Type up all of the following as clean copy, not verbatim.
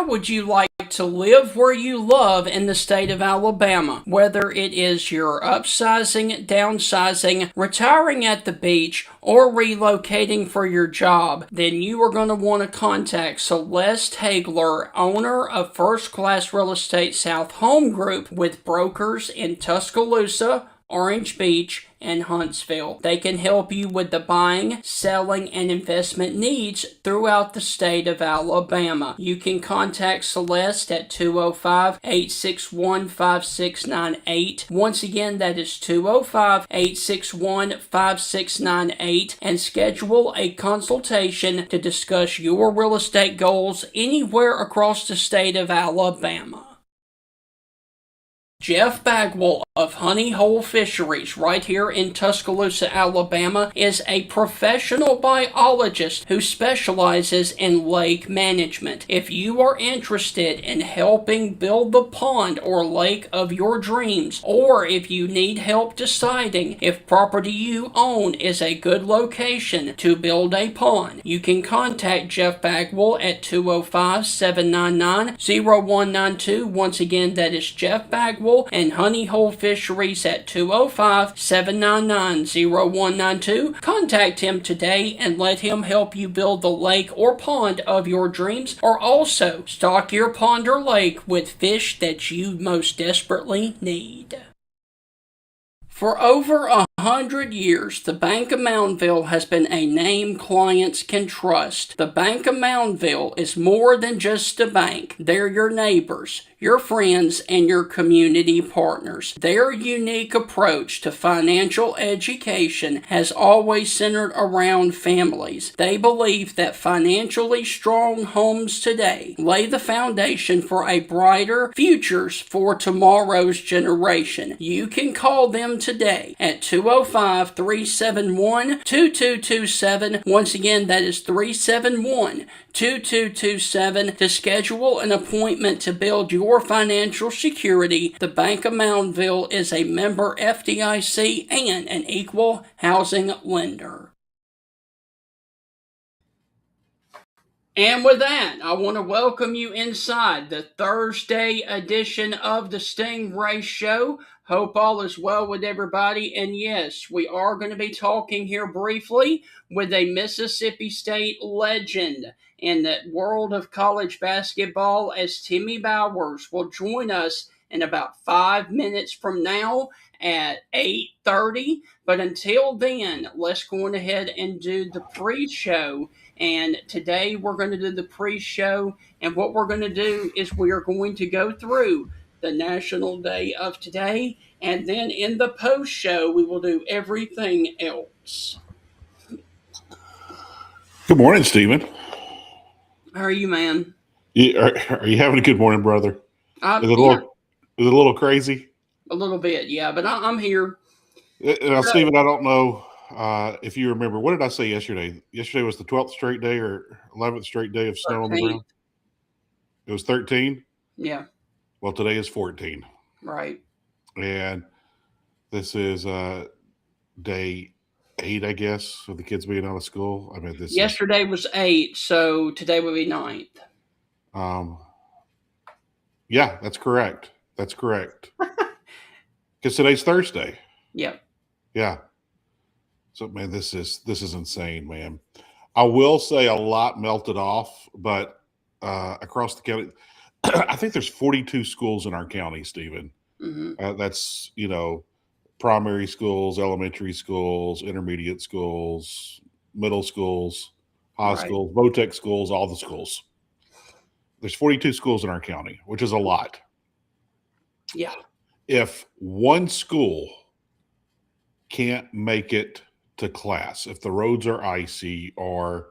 would you like to live where you love in the state of Alabama? Whether it is you're upsizing, downsizing, retiring at the beach, or relocating for your job, then you are going to want to contact Celeste Hagler, owner of First Class Real Estate South Home Group, with brokers in Tuscaloosa, Orange Beach, and Huntsville. They can help you with the buying, selling, and investment needs throughout the state of Alabama. You can contact Celeste at 205-861-5698. Once again, that is 205-861-5698, and schedule a consultation to discuss your real estate goals anywhere across the state of Alabama. Jeff Bagwell of Honey Hole Fisheries right here in Tuscaloosa, Alabama, is a professional biologist who specializes in lake management. If you are interested in helping build the pond or lake of your dreams, or if you need help deciding if property you own is a good location to build a pond, you can contact Jeff Bagwell at 205-799-0192. Once again, that is Jeff Bagwell and Honey Hole Fisheries at 205-799-0192. Contact him today and let him help you build the lake or pond of your dreams, or also stock your pond or lake with fish that you most desperately need. For over 100 years, the Bank of Moundville has been a name clients can trust. The Bank of Moundville is more than just a bank. They're your neighbors, your friends, and your community partners. Their unique approach to financial education has always centered around families. They believe that financially strong homes today lay the foundation for a brighter futures for tomorrow's generation. You can call them today at 205-371-2227. Once again, that is 371-2227 to schedule an appointment to build your financial security. The Bank of Moundville is a member FDIC and an equal housing lender. And with that, I want to welcome you inside the Thursday edition of the Stingray Show. Hope all is well with everybody. And yes, we are going to be talking here briefly with a Mississippi State legend in the world of college basketball, as Timmy Bowers will join us in about 5 minutes from now at 8:30. But until then, let's go on ahead and do the pre-show. And today we're going to do the pre-show, and what we're going to do is we are going to go through the national day of today, and then in the post-show we will do everything else. Good morning, Stephen. How are you, man? Are you having a good morning, brother? Is it Yeah, a little crazy? a little bit, yeah, but I'm here. Now, Stephen, I don't know if you remember. What did I say yesterday? Yesterday was the 12th straight day or 11th straight day of snow on the 13. ground. It was 13? Yeah, Well, today is 14. right. And this is day 8, I guess, with the kids being out of school. I mean, Yesterday was 8, so today will be 9th. Yeah, that's correct. That's correct. Because today's Thursday. Yep. Yeah. So, man, this is insane, man. I will say a lot melted off, but across the county, I think there's 42 schools in our county, Stephen. Mm-hmm. That's, primary schools, elementary schools, intermediate schools, middle schools, high Right. schools, VOTEC schools, all the schools. There's 42 schools in our county, which is a lot. Yeah. If one school can't make it to class, if the roads are icy, or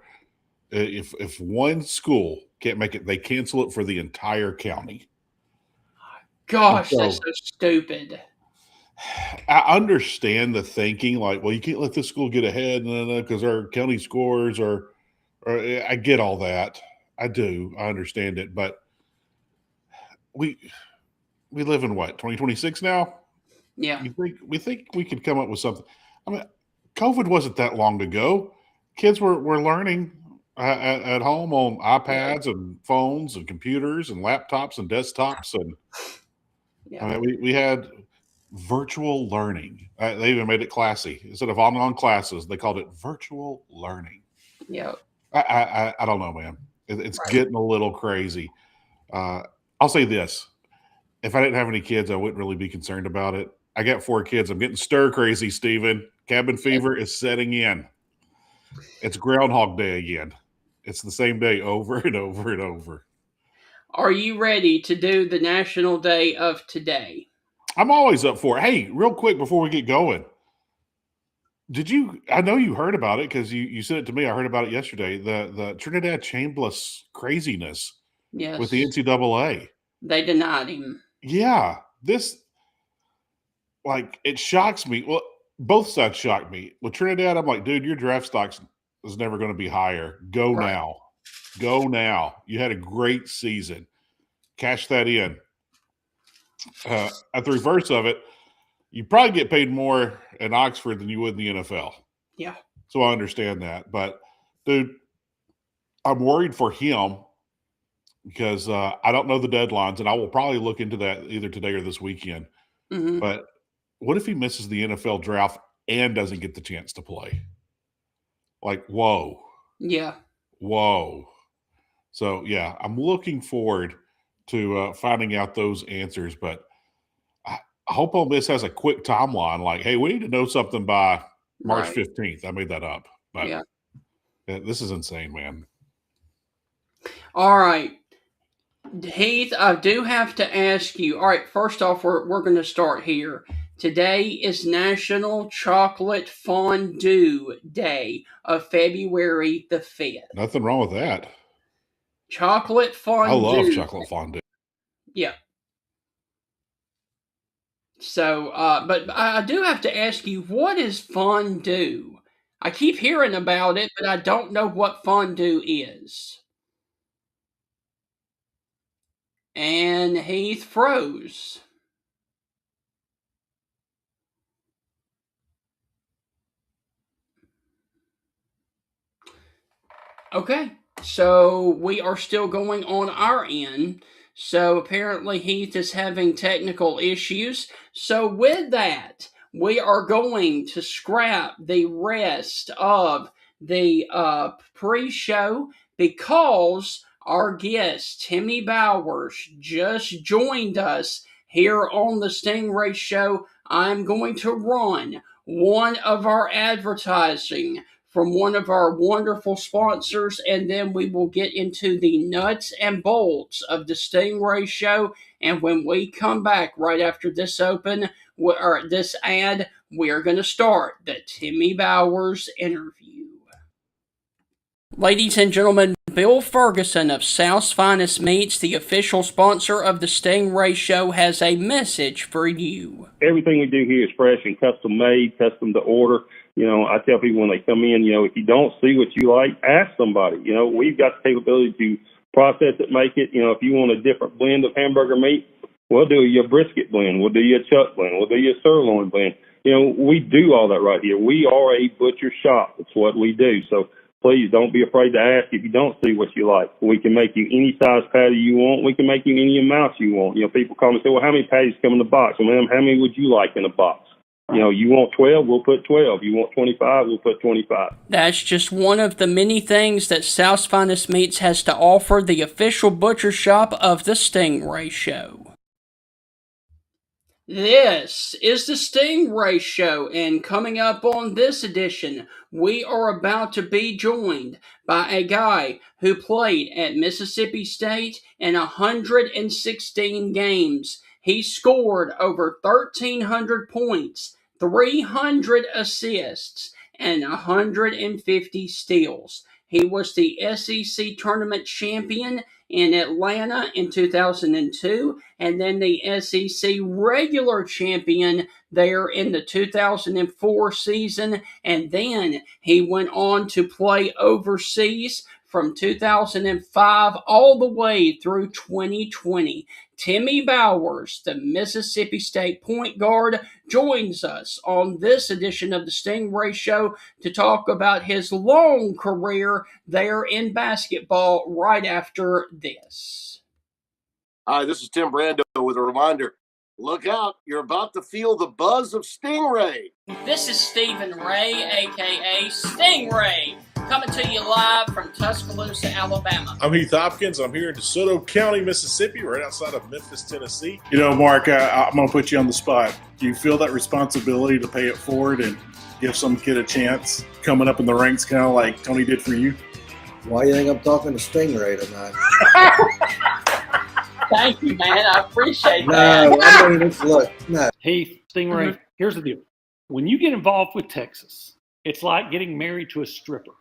if one school can't make it, they cancel it for the entire county. Gosh, So- that's so stupid. I understand the thinking, like, well, you can't let this school get ahead because our county scores are. I get all that. I do. I understand it, but we live in what, 2026 now? Yeah. We think we could come up with something. I mean, COVID wasn't that long ago. Kids were learning at home on Yeah. iPads and phones and computers and laptops and desktops, and I Yeah. mean, we had virtual learning. They even made it classy. Instead of online classes, they called it virtual learning. Yeah. I don't know, man. It's Right. getting a little crazy. Uh, I'll say this: if I didn't have any kids, I wouldn't really be concerned about it. I got 4 kids. I'm getting stir crazy, Steven. Cabin Yeah. fever is setting in. It's Groundhog Day again. It's the same day over and over and over. Are you ready to do the National Day of today? I'm always up for it. Hey, real quick before we get going, did you? I know you heard about it because you sent it to me. I heard about it yesterday. The Trinidad Chambliss craziness with the Yes. NCAA. They denied him. Yeah, this like it shocks me. Well, both sides shock me. With Trinidad, I'm like, dude, your draft stocks is never going to be higher. Go Right. now, go now. You had a great season. Cash that in. At the reverse of it, you probably get paid more in Oxford than you would in the NFL. Yeah. So I understand that. But dude, I'm worried for him because I don't know the deadlines, and I will probably look into that either today or this weekend. Hmm. But what if he misses the NFL draft and doesn't get the chance to play? Like, whoa, Yeah. whoa. So yeah, I'm looking forward to finding out those answers. But I hope Ole Miss has a quick timeline. Like, hey, we need to know something by March Right. 15th. I made that up, but Yeah. this is insane, man. All right. Heath, I do have to ask you. All right, first off, we're going to start here. Today is National Chocolate Fondue Day of February the 5th. Nothing wrong with that. Chocolate I love fondue. chocolate fondue. Yeah. So, but I do have to ask you, what is fondue? I keep hearing about it, but I don't know what fondue is. And Heath froze. Okay, so we are still going on our end. So apparently Heath is having technical issues. So with that, we are going to scrap the rest of the pre-show because our guest Timmy Bowers just joined us here on the Stingray Show. I'm going to run one of our advertising from one of our wonderful sponsors, and then we will get into the nuts and bolts of the Stingray Show. And when we come back right after this or this ad, we're going to start the Timmy Bowers interview. Ladies and gentlemen, Bill Ferguson of South's Finest Meats, the official sponsor of the Stingray Show, has a message for you. Everything we do here is fresh and custom made, custom to order. I tell people when they come in, if you don't see what you like, ask somebody. We've got the capability to process it, make it. If you want a different blend of hamburger meat, we'll do your brisket blend. We'll do your chuck blend. We'll do your sirloin blend. We do all that right here. We are a butcher shop. That's what we do. So please don't be afraid to ask if you don't see what you like. We can make you any size patty you want. We can make you any amount you want. People call me and say, well, how many patties come in the box? Well, ma'am, how many would you like in a box? You want 12, we'll put 12. You want 25, we'll put 25. That's just one of the many things that South's Finest Meats has to offer, the official butcher shop of the Stingray Show. This is the Stingray Show, and coming up on this edition, we are about to be joined by a guy who played at Mississippi State in 116 games. He scored over 1,300 points, 300 assists, and 150 steals. He was the SEC tournament champion in Atlanta in 2002, and then the SEC regular champion there in the 2004 season. And then he went on to play overseas from 2005 all the way through 2020. Timmy Bowers, the Mississippi State point guard, joins us on this edition of the Stingray Show to talk about his long career there in basketball right after this. Hi, this is Tim Brando with a reminder. Look out, you're about to feel the buzz of Stingray. This is Stephen Ray, aka Stingray, coming to you live from Tuscaloosa, Alabama. I'm Heath Hopkins. I'm here in DeSoto County, Mississippi, right outside of Memphis, Tennessee. You know, Mark, I'm going to put you on the spot. Do you feel that responsibility to pay it forward and give some kid a chance coming up in the ranks, kind of like Tony did for you? Why do you think I'm talking to Stingray tonight? Thank you, man. I appreciate that. No, I mean, look, no. Hey, Stingray, here's the deal. When you get involved with Texas, it's like getting married to a stripper.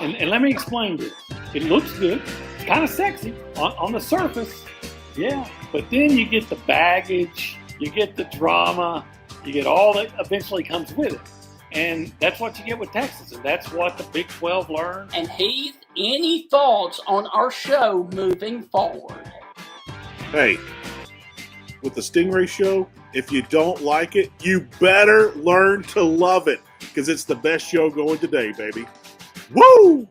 and let me explain this. It looks good. It's kind of sexy on the surface. Yeah. But then you get the baggage, you get the drama, you get all that eventually comes with it. And that's what you get with Texas, and that's what the Big 12 learned. And Heath, any thoughts on our show moving forward? Hey, with the Stingray Show, if you don't like it, you better learn to love it, because it's the best show going today, baby. Woo!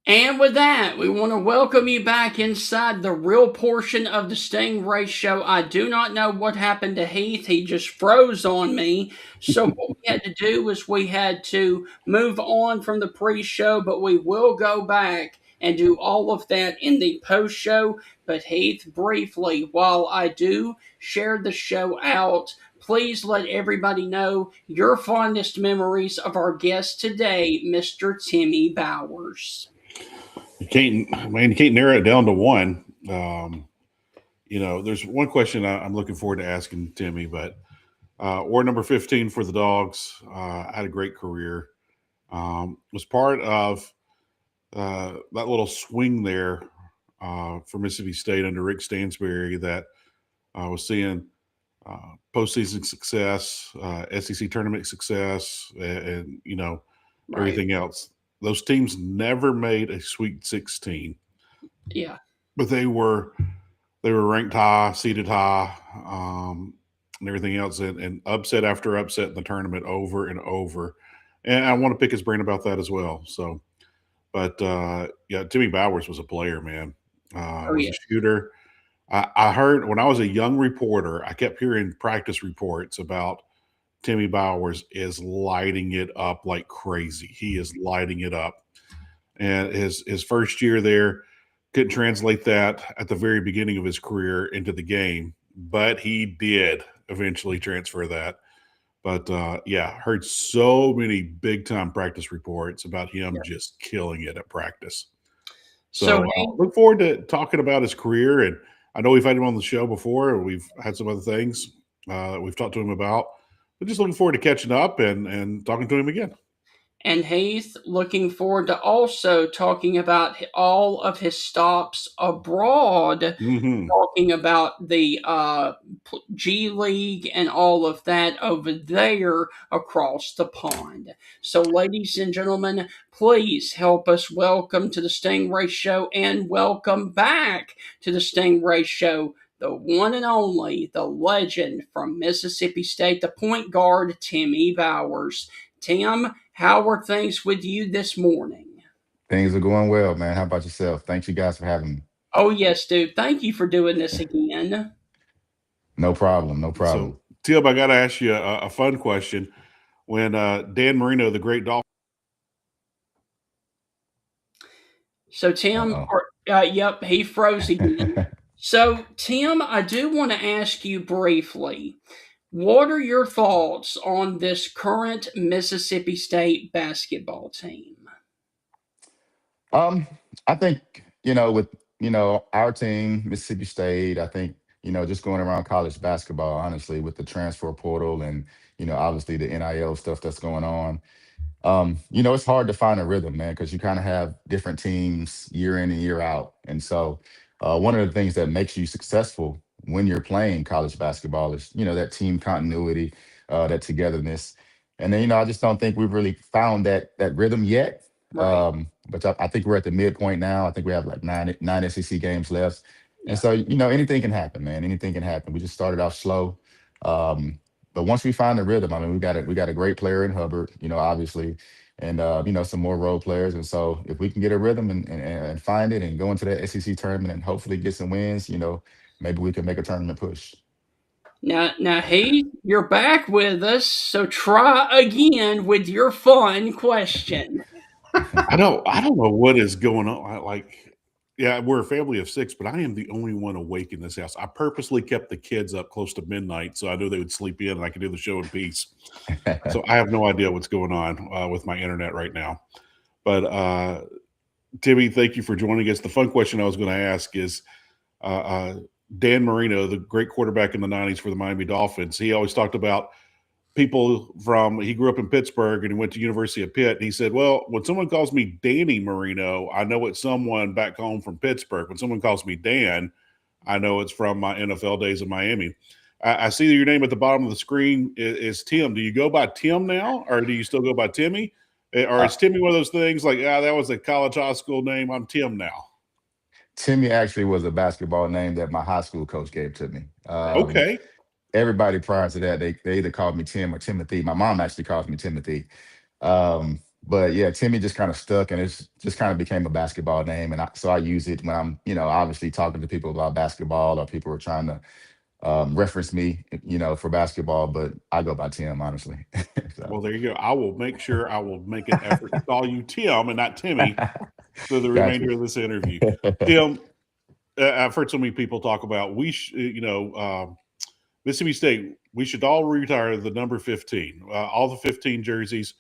And with that, we want to welcome you back inside the real portion of the Stingray Show. I do not know what happened to Heath. He just froze on me. So what we had to do was we had to move on from the pre-show, but we will go back and do all of that in the post-show. But Heath, briefly, while I do share the show out, please let everybody know your fondest memories of our guest today, Mr. Timmy Bowers. You can't narrow it down to one. There's one question I'm looking forward to asking Timmy, but Ward number 15 for the Dogs. Had a great career. Was part of that little swing there for Mississippi State under Rick Stansbury that was seeing postseason success, SEC tournament success, and everything else. Those teams never made a Sweet 16. Yeah, but they were ranked high, seeded high, and everything else, and upset after upset in the tournament over and over. And I want to pick his brain about that as well. So, but Timmy Bowers was a player, man. Was a shooter. I heard when I was a young reporter, I kept hearing practice reports about Timmy Bowers is lighting it up like crazy. He is lighting it up. And his first year there, couldn't translate that at the very beginning of his career into the game, but he did eventually transfer that. But heard so many big-time practice reports about him just killing it at practice. So look forward to talking about his career. And I know we've had him on the show before. We've had some other things we've talked to him about. But just looking forward to catching up and talking to him again. And Heath, looking forward to also talking about all of his stops abroad, talking about the G League and all of that over there across the pond. So, ladies and gentlemen, please help us welcome to the Stingray Show and welcome back to the Stingray Show the one and only, the legend from Mississippi State, the point guard, Timmy Bowers. Tim, how are things with you this morning? Things are going well, man. How about yourself? Thanks you guys for having me. Oh, yes, dude. Thank you for doing this again. No problem. No problem. So, Tim, I got to ask you a fun question. When Dan Marino, the great Dolphin. So, Tim, yep, he froze again. So, Tim, I do want to ask you briefly, what are your thoughts on this current Mississippi State basketball team? I think, with, our team, Mississippi State, I think, just going around college basketball, honestly, with the transfer portal and, obviously the NIL stuff that's going on, it's hard to find a rhythm, man, because you kind of have different teams year in and year out. And so one of the things that makes you successful when you're playing college basketball is, that team continuity, that togetherness. And then, I just don't think we've really found that rhythm yet. Right. But I think we're at the midpoint now. I think we have like nine SEC games left. And Yeah. so, anything can happen, man. Anything can happen. We just started off slow. Um, but once we find the rhythm, I mean, we got a great player in Hubbard, obviously, and some more role players. And so if we can get a rhythm and find it and go into that SEC tournament and hopefully get some wins, maybe we can make a tournament push. Now, Heath, you're back with us, so try again with your fun question. I don't know what is going on. Yeah, we're a family of 6, but I am the only one awake in this house. I purposely kept the kids up close to midnight so I knew they would sleep in and I could do the show in peace. So I have no idea what's going on with my internet right now. But Timmy, thank you for joining us. The fun question I was going to ask is uh, uh, Dan Marino, the great quarterback in the 90s for the Miami Dolphins. He always talked about he grew up in Pittsburgh and he went to University of Pitt. And he said, well, when someone calls me Danny Marino, I know it's someone back home from Pittsburgh. When someone calls me Dan, I know it's from my NFL days in Miami. I see that your name at the bottom of the screen is Tim. Do you go by Tim now, or do you still go by Timmy? Or Uh, is Timmy one of those things like, that was a college high school name. I'm Tim now. Timmy actually was a basketball name that my high school coach gave to me. Okay. Everybody prior to that, they either called me Tim or Timothy. My mom actually calls me Timothy. But yeah, Timmy just kind of stuck, and it's just kind of became a basketball name, and so I use it when I'm, obviously talking to people about basketball, or people are trying to reference me, for basketball. But I go by Tim, honestly. So. Well, there you go. I will make sure I will make an effort to call you Tim and not Timmy for the Gotcha. remainder of this interview. Tim, I've heard so many people talk about Mississippi State. We should all retire the number 15, all the 15 jerseys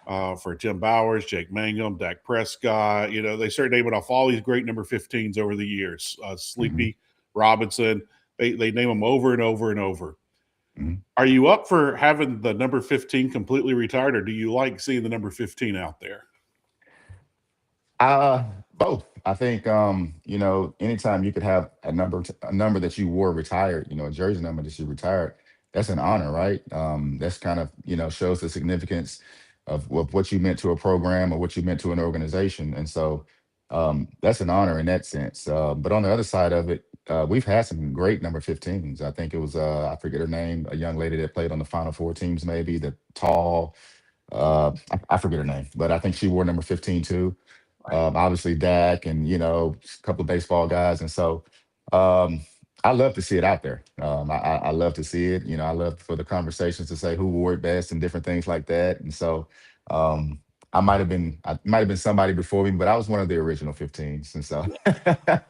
for Tim Bowers, Jake Mangum, Dak Prescott. They start naming off all these great number 15s over the years. Mhm, Sleepy Robinson. They name them over and over and over. mhm. Are you up for having the number 15 completely retired, or do you like seeing the number 15 out there? Uh, Both. I think anytime you could have a number that you wore retired, a jersey number that you retired, that's an honor, right? That's kind of shows the significance of what you meant to a program or what you meant to an organization, and so that's an honor in that sense. But on the other side of it, we've had some great number 15s. I think it was I forget her name, a young lady that played on the Final Four teams, maybe the tall. I forget her name, but I think she wore number 15 too. Right. Obviously Dak and a couple of baseball guys, and so um, I love to see it out there. I love to see it. I love for the conversations to say who wore it best and different things like that. And so um, I might have been somebody before me, but I was one of the original 15s, and so Yeah.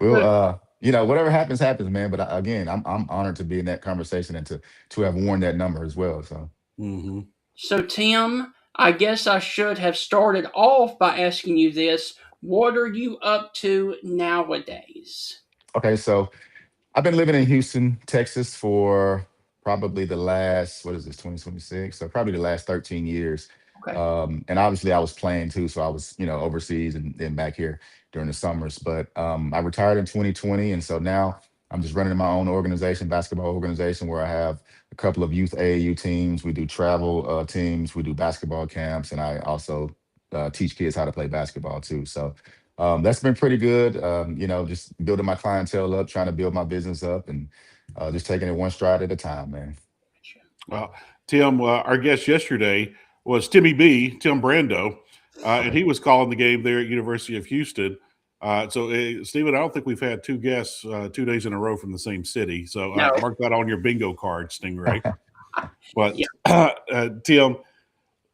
we'll So, whatever happens happens, man. But again, I'm honored to be in that conversation and to have worn that number as well. So. Mm-hmm. so, Tim, I guess I should have started off by asking you this. What are you up to nowadays? Okay, so I've been living in Houston, Texas for probably the last, what is this, 2026? So probably the last 13 years. Okay. And obviously I was playing too. So I was, overseas and then back here during the summers. But I retired in 2020. And so now I'm just running my own organization, basketball organization, where I have a couple of youth AAU teams. We do travel teams, we do basketball camps, and I also teach kids how to play basketball too. So that's been pretty good. Just building my clientele up, trying to build my business up, and just taking it one stride at a time, man. Well, Tim, our guest yesterday was Timmy B, Tim Brando, and he was calling the game there at University of Houston. Stephen, I don't think we've had two guests 2 days in a row from the same city. So No. mark that on your bingo card, Stingray. But Yeah. Tim,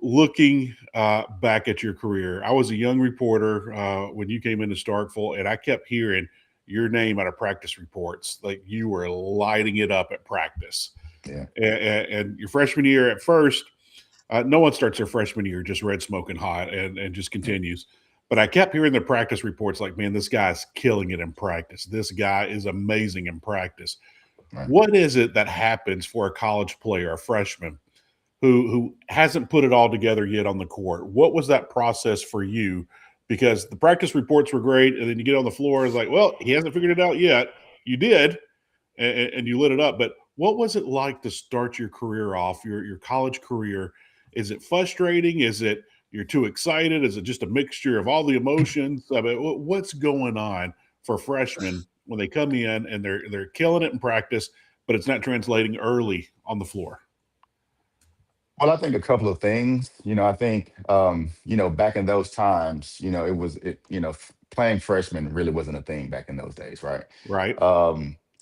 looking back at your career, I was a young reporter when you came into Starkville, and I kept hearing your name out of practice reports. Like you were lighting it up at practice. Yeah. And your freshman year at first, no one starts their freshman year just red smoking hot and just continues. But I kept hearing the practice reports like, man, this guy's killing it in practice. This guy is amazing in practice. Right. What is it that happens for a college player, a freshman, who hasn't put it all together yet on the court? What was that process for you? Because the practice reports were great, and then you get on the floor, it's like, well, he hasn't figured it out yet. You did, and you lit it up. But What was it like to start your career off, your college career? Is it frustrating? Is it you're too excited? Is it just a mixture of all the emotions? I mean, what's going on for freshmen when they come in and they're killing it in practice, but it's not translating early on the floor? Well, I think a couple of things. I think back in those times, playing freshman really wasn't a thing back in those days, right? Right,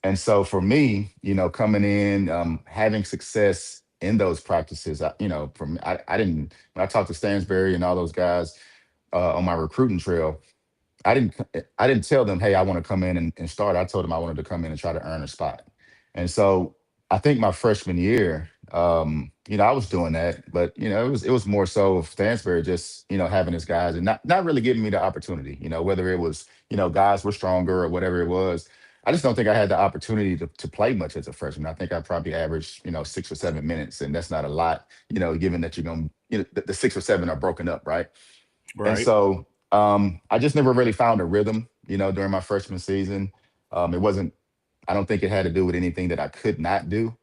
And so for me, coming in, having success in those practices, I didn't when I talked to Stansberry and all those guys on my recruiting trail, I didn't tell them, hey, I want to come in and start. I told them I wanted to come in and try to earn a spot. And so I think my freshman year, I was doing that, but it was more so of Stansbury just, having his guys and not really giving me the opportunity, whether it was, guys were stronger or whatever it was. I just don't think I had the opportunity to play much as a freshman. I think I probably averaged, 6 or 7 minutes, and that's not a lot, given that you're going to, the 6 or 7 are broken up, right? And right. so I just never really found a rhythm, during my freshman season. It wasn't, I don't think it had to do with anything that I could not do,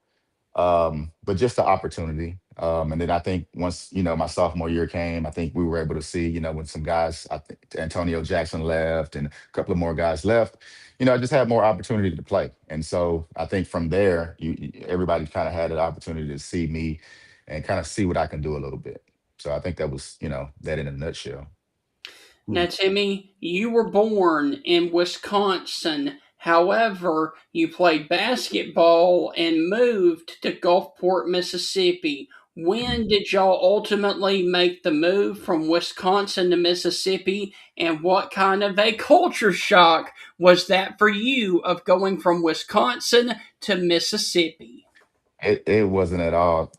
but just the opportunity. And then I think once, my sophomore year came, I think we were able to see, when some guys, I think Antonio Jackson left and a couple of more guys left, I just had more opportunity to play. And so I think from there, everybody kind of had an opportunity to see me and kind of see what I can do a little bit. So I think that was, that in a nutshell. Hmm. Now, Timmy, you were born in Wisconsin. However, you played basketball and moved to Gulfport, Mississippi. When did y'all ultimately make the move from Wisconsin to Mississippi? And what kind of a culture shock was that for you of going from Wisconsin to Mississippi? It wasn't at all.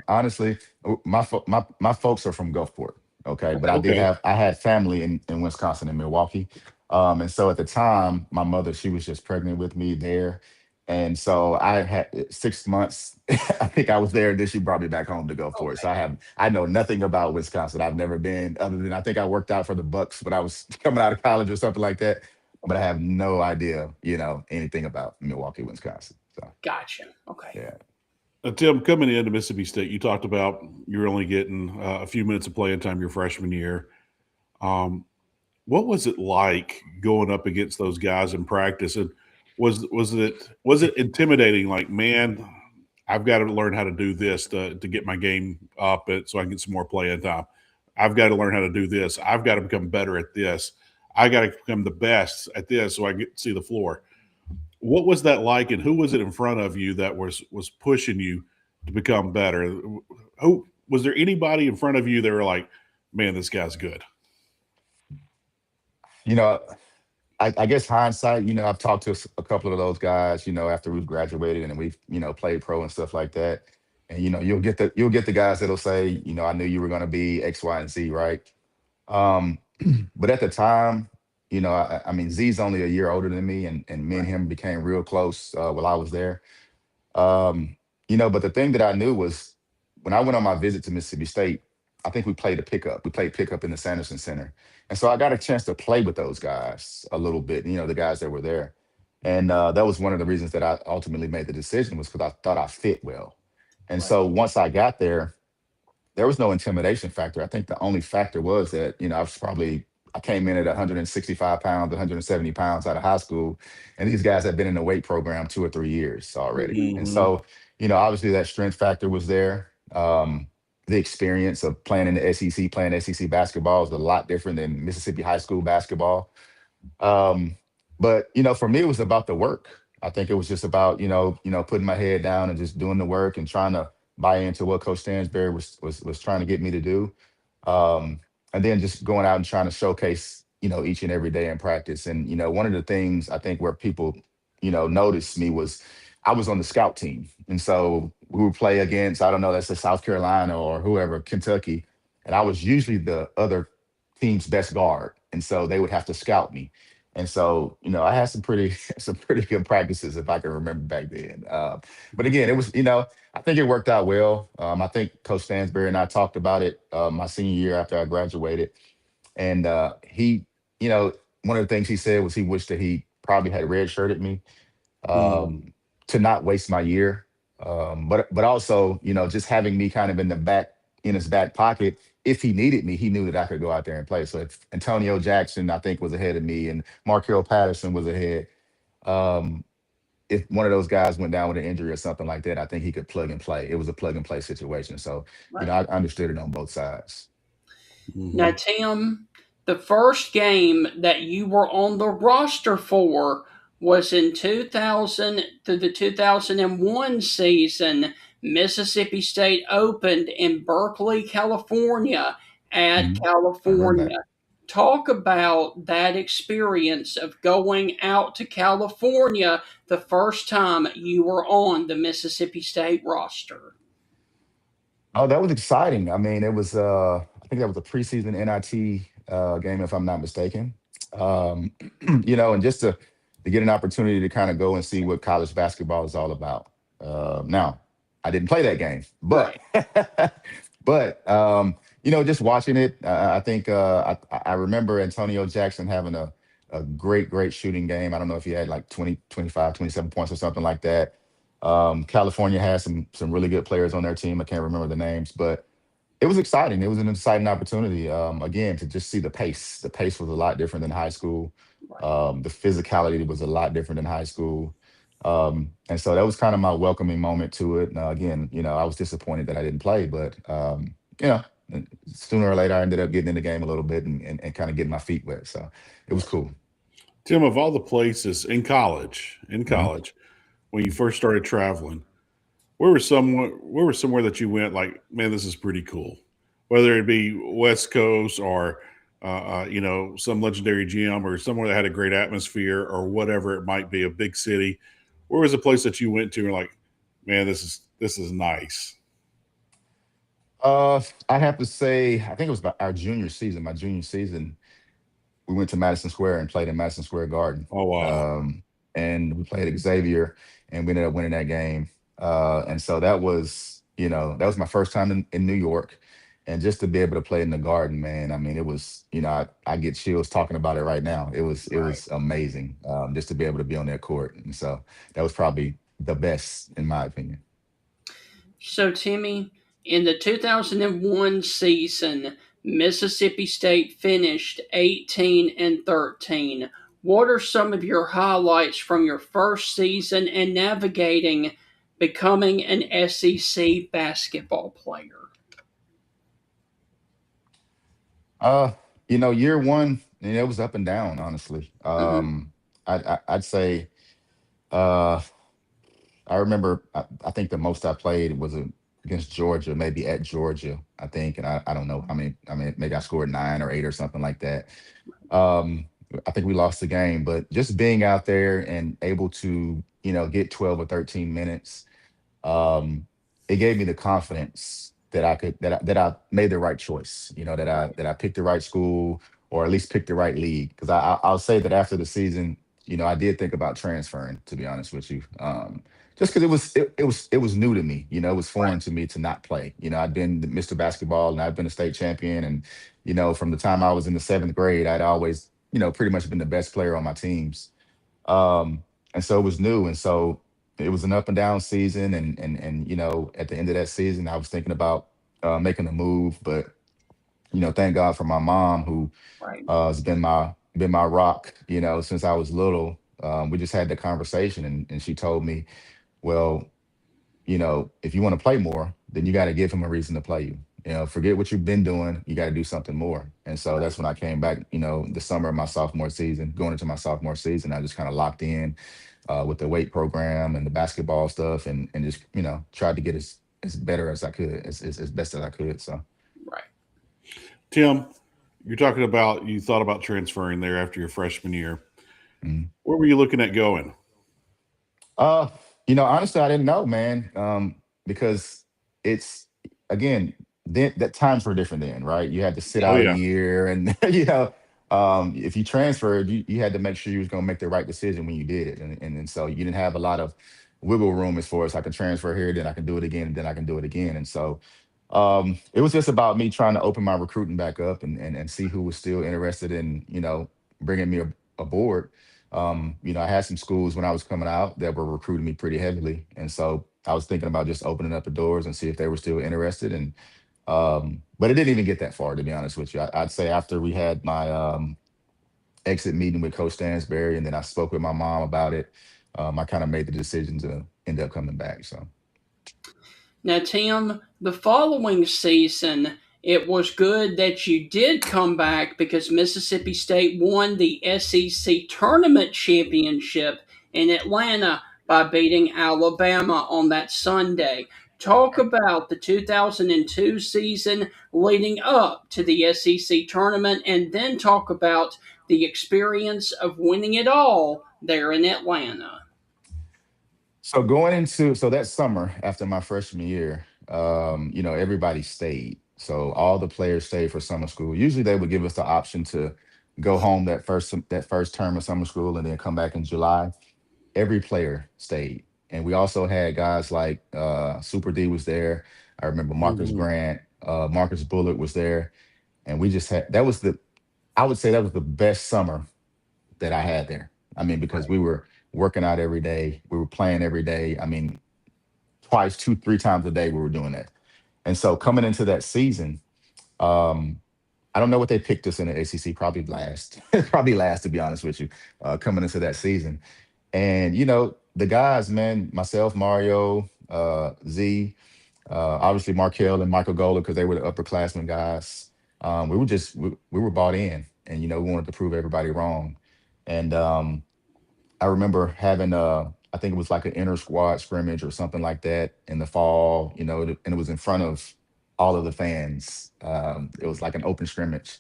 Honestly, my folks are from Gulfport. Okay, but Okay. I had family in Wisconsin in Milwaukee, and so at the time, my mother she was just pregnant with me there, and so I had 6 months. I think I was there, and then she brought me back home to Gulfport. So I know nothing about Wisconsin. I've never been other than I think I worked out for the Bucks when I was coming out of college or something like that. But I have no idea, anything about Milwaukee, Wisconsin. So Gotcha. Okay. yeah. Tim, coming into Mississippi State, you talked about you're only getting a few minutes of playing time your freshman year. Um, what was it like going up against those guys in practice? And was it intimidating? Like, man, I've got to learn how to do this to get my game up, so I can get some more playing time. I've got to learn how to do this. I've got to become better at this. I got to become the best at this so I get to see the floor. What was that like, and who was it in front of you that was pushing you to become better? Who was there anybody in front of you that were like, man, this guy's good? You know, I guess hindsight, I've talked to a couple of those guys, after we've graduated and we've, played pro and stuff like that. And you'll get the guys that'll say, I knew you were going to be X, Y, and Z, right? Um, but at the time, I mean, Z's only a year older than me, and me and him became real close while I was there. Um, but the thing that I knew was when I went on my visit to Mississippi State, I think we played a pickup. We played pickup in the Sanderson Center. And so I got a chance to play with those guys a little bit, the guys that were there. And that was one of the reasons that I ultimately made the decision was because I thought I fit well. And Right. so once I got there was no intimidation factor. I think the only factor was that, I came in at 165 pounds, 170 pounds out of high school. And these guys had been in the weight program 2 or 3 years already. And Hmm. so, obviously that strength factor was there. The experience of playing in the SEC, playing SEC basketball is a lot different than Mississippi high school basketball. Um, but for me, it was about the work. I think it was just about putting my head down and just doing the work and trying to buy into what Coach Stansberry was trying to get me to do, um, and then just going out and trying to showcase each and every day in practice. And one of the things I think where people noticed me was I was on the scout team, and so we would play against I don't know that's the South Carolina or whoever Kentucky, and I was usually the other team's best guard, and so they would have to scout me. And so, I had some pretty some pretty good practices if I can remember back then. But again, it was, I think it worked out well. I think Coach Stansberry and I talked about it my senior year after I graduated, and he, one of the things he said was he wished that he probably had redshirted me. Hmm. Um, to not waste my year. But also, just having me kind of in his back pocket. If he needed me, he knew that I could go out there and play. So if Antonio Jackson, I think, was ahead of me, and Markel Patterson was ahead, um, if one of those guys went down with an injury or something like that, I think he could plug and play. It was a plug and play situation. So, Right. I understood it on both sides. Now, Tim, the first game that you were on the roster for was in 2000 to the 2001 season. Mississippi State opened in Berkeley, California at Mhm. I remember that. California. Talk about that experience of going out to California the first time you were on the Mississippi State roster. Oh, that was exciting. I mean, it was I think that was a preseason NIT game, if I'm not mistaken. Um, and just to get an opportunity to kind of go and see what college basketball is all about. Now, I didn't play that game, but Right, just watching it, I think I remember Antonio Jackson having a great shooting game. I don't know if he had like 20, 25, 27 points or something like that. California has some really good players on their team. I can't remember the names, but it was exciting. It was an exciting opportunity. Again, to just see the pace. The pace was a lot different than high school. right. The physicality was a lot different than high school. And so that was kind of my welcoming moment to it. Now, again, I was disappointed that I didn't play, but you know, sooner or later I ended up getting in the game a little bit and kind of getting my feet wet. So it was cool. Tim, of all the places in Mhm. college, when you first started traveling, where was somewhere that you went like, man, this is pretty cool, whether it be West Coast or some legendary gym or somewhere that had a great atmosphere or whatever it might be, a big city. Where was a place that you went to and like, man, this is nice. I have to say, I think it was about our junior season. My junior season, we went to Madison Square and played in Madison Square Garden. Oh wow, And we played Xavier, and we ended up winning that game. And so that was my first time in New York. And just to be able to play in the Garden, man, I mean, it was, I get chills talking about it right now. Right. It was amazing, just to be able to be on that court. And so that was probably the best, in my opinion. So, Timmy, in the 2001 season, Mississippi State finished 18-13. What are some of your highlights from your first season and navigating becoming an SEC basketball player? Uh, year one, it was up and down, honestly. Hmm. I'd say, uh, I remember, I think the most I played was against Georgia, maybe at Georgia, I think. And I don't know. I mean, maybe I scored 9 or 8 or something like that. Um, I think we lost the game, but just being out there and able to, get 12 or 13 minutes, um, it gave me the confidence that I made the right choice. Right, That I picked the right school, or at least picked the right league. Because I'll say that after the season, I did think about transferring. To be honest with you, just because it was new to me. It was right, foreign to me to not play. I'd been Mr. Basketball, and I'd been a state champion, and from the time I was in the seventh grade, I'd always pretty much been the best player on my teams. And so it was new, and so it was an up and down season, and at the end of that season, I was thinking about making a move, but thank God for my mom, who right, has been my rock, since I was little. We just had the conversation, and she told me, well, if you want to play more, then you got to give him a reason to play you. Forget what you've been doing. You got to do something more. And so right, that's when I came back, the summer of my sophomore season, going into my sophomore season, I just kind of locked in with the weight program and the basketball stuff, and just, tried to get as better as I could, as best as I could. So, right. Tim, you're talking about you thought about transferring there after your freshman year. mm. Where were you looking at going? Uh, honestly, I didn't know, man. Because it's again, then that times were different then, right? You had to sit Oh out a yeah, year, and if you transferred, you had to make sure you was gonna make the right decision when you did it, and so you didn't have a lot of wiggle room as far as I can transfer here, then I can do it again, and then I can do it again, and so it was just about me trying to open my recruiting back up and see who was still interested in bringing me aboard. I had some schools when I was coming out that were recruiting me pretty heavily, and so I was thinking about just opening up the doors and see if they were still interested. And but it didn't even get that far, to be honest with you. I'd say after we had my exit meeting with Coach Stansberry, and then I spoke with my mom about it. I kind of made the decision to end up coming back. So Now, Tim, the following season, it was good that you did come back because Mississippi State won the SEC Tournament Championship in Atlanta by beating Alabama on that Sunday. Talk about the 2002 season leading up to the SEC tournament, and then talk about the experience of winning it all there in Atlanta. going into that summer after my freshman year, everybody stayed. So all the players stayed for summer school. Usually they would give us the option to go home that first term of summer school and then come back in July. Every player stayed. And we also had guys like Super D was there. I remember Marcus Mhm. Grant, Marcus Bullard was there. And we just had I would say that was the best summer that I had there. I mean, because we were working out every day, we were playing every day. I mean, twice, two, three times a day we were doing that. And so coming into that season, um, I don't know what they picked us in the ACC, probably last, probably last to be honest with you, coming into that season. And the guys, man, myself, Mario, Z, obviously Markel and Michael Gola, because they were the upperclassmen guys. We were bought in, and we wanted to prove everybody wrong. And I remember having I think it was like an inter squad scrimmage or something like that in the fall, and it was in front of all of the fans. It was like an open scrimmage,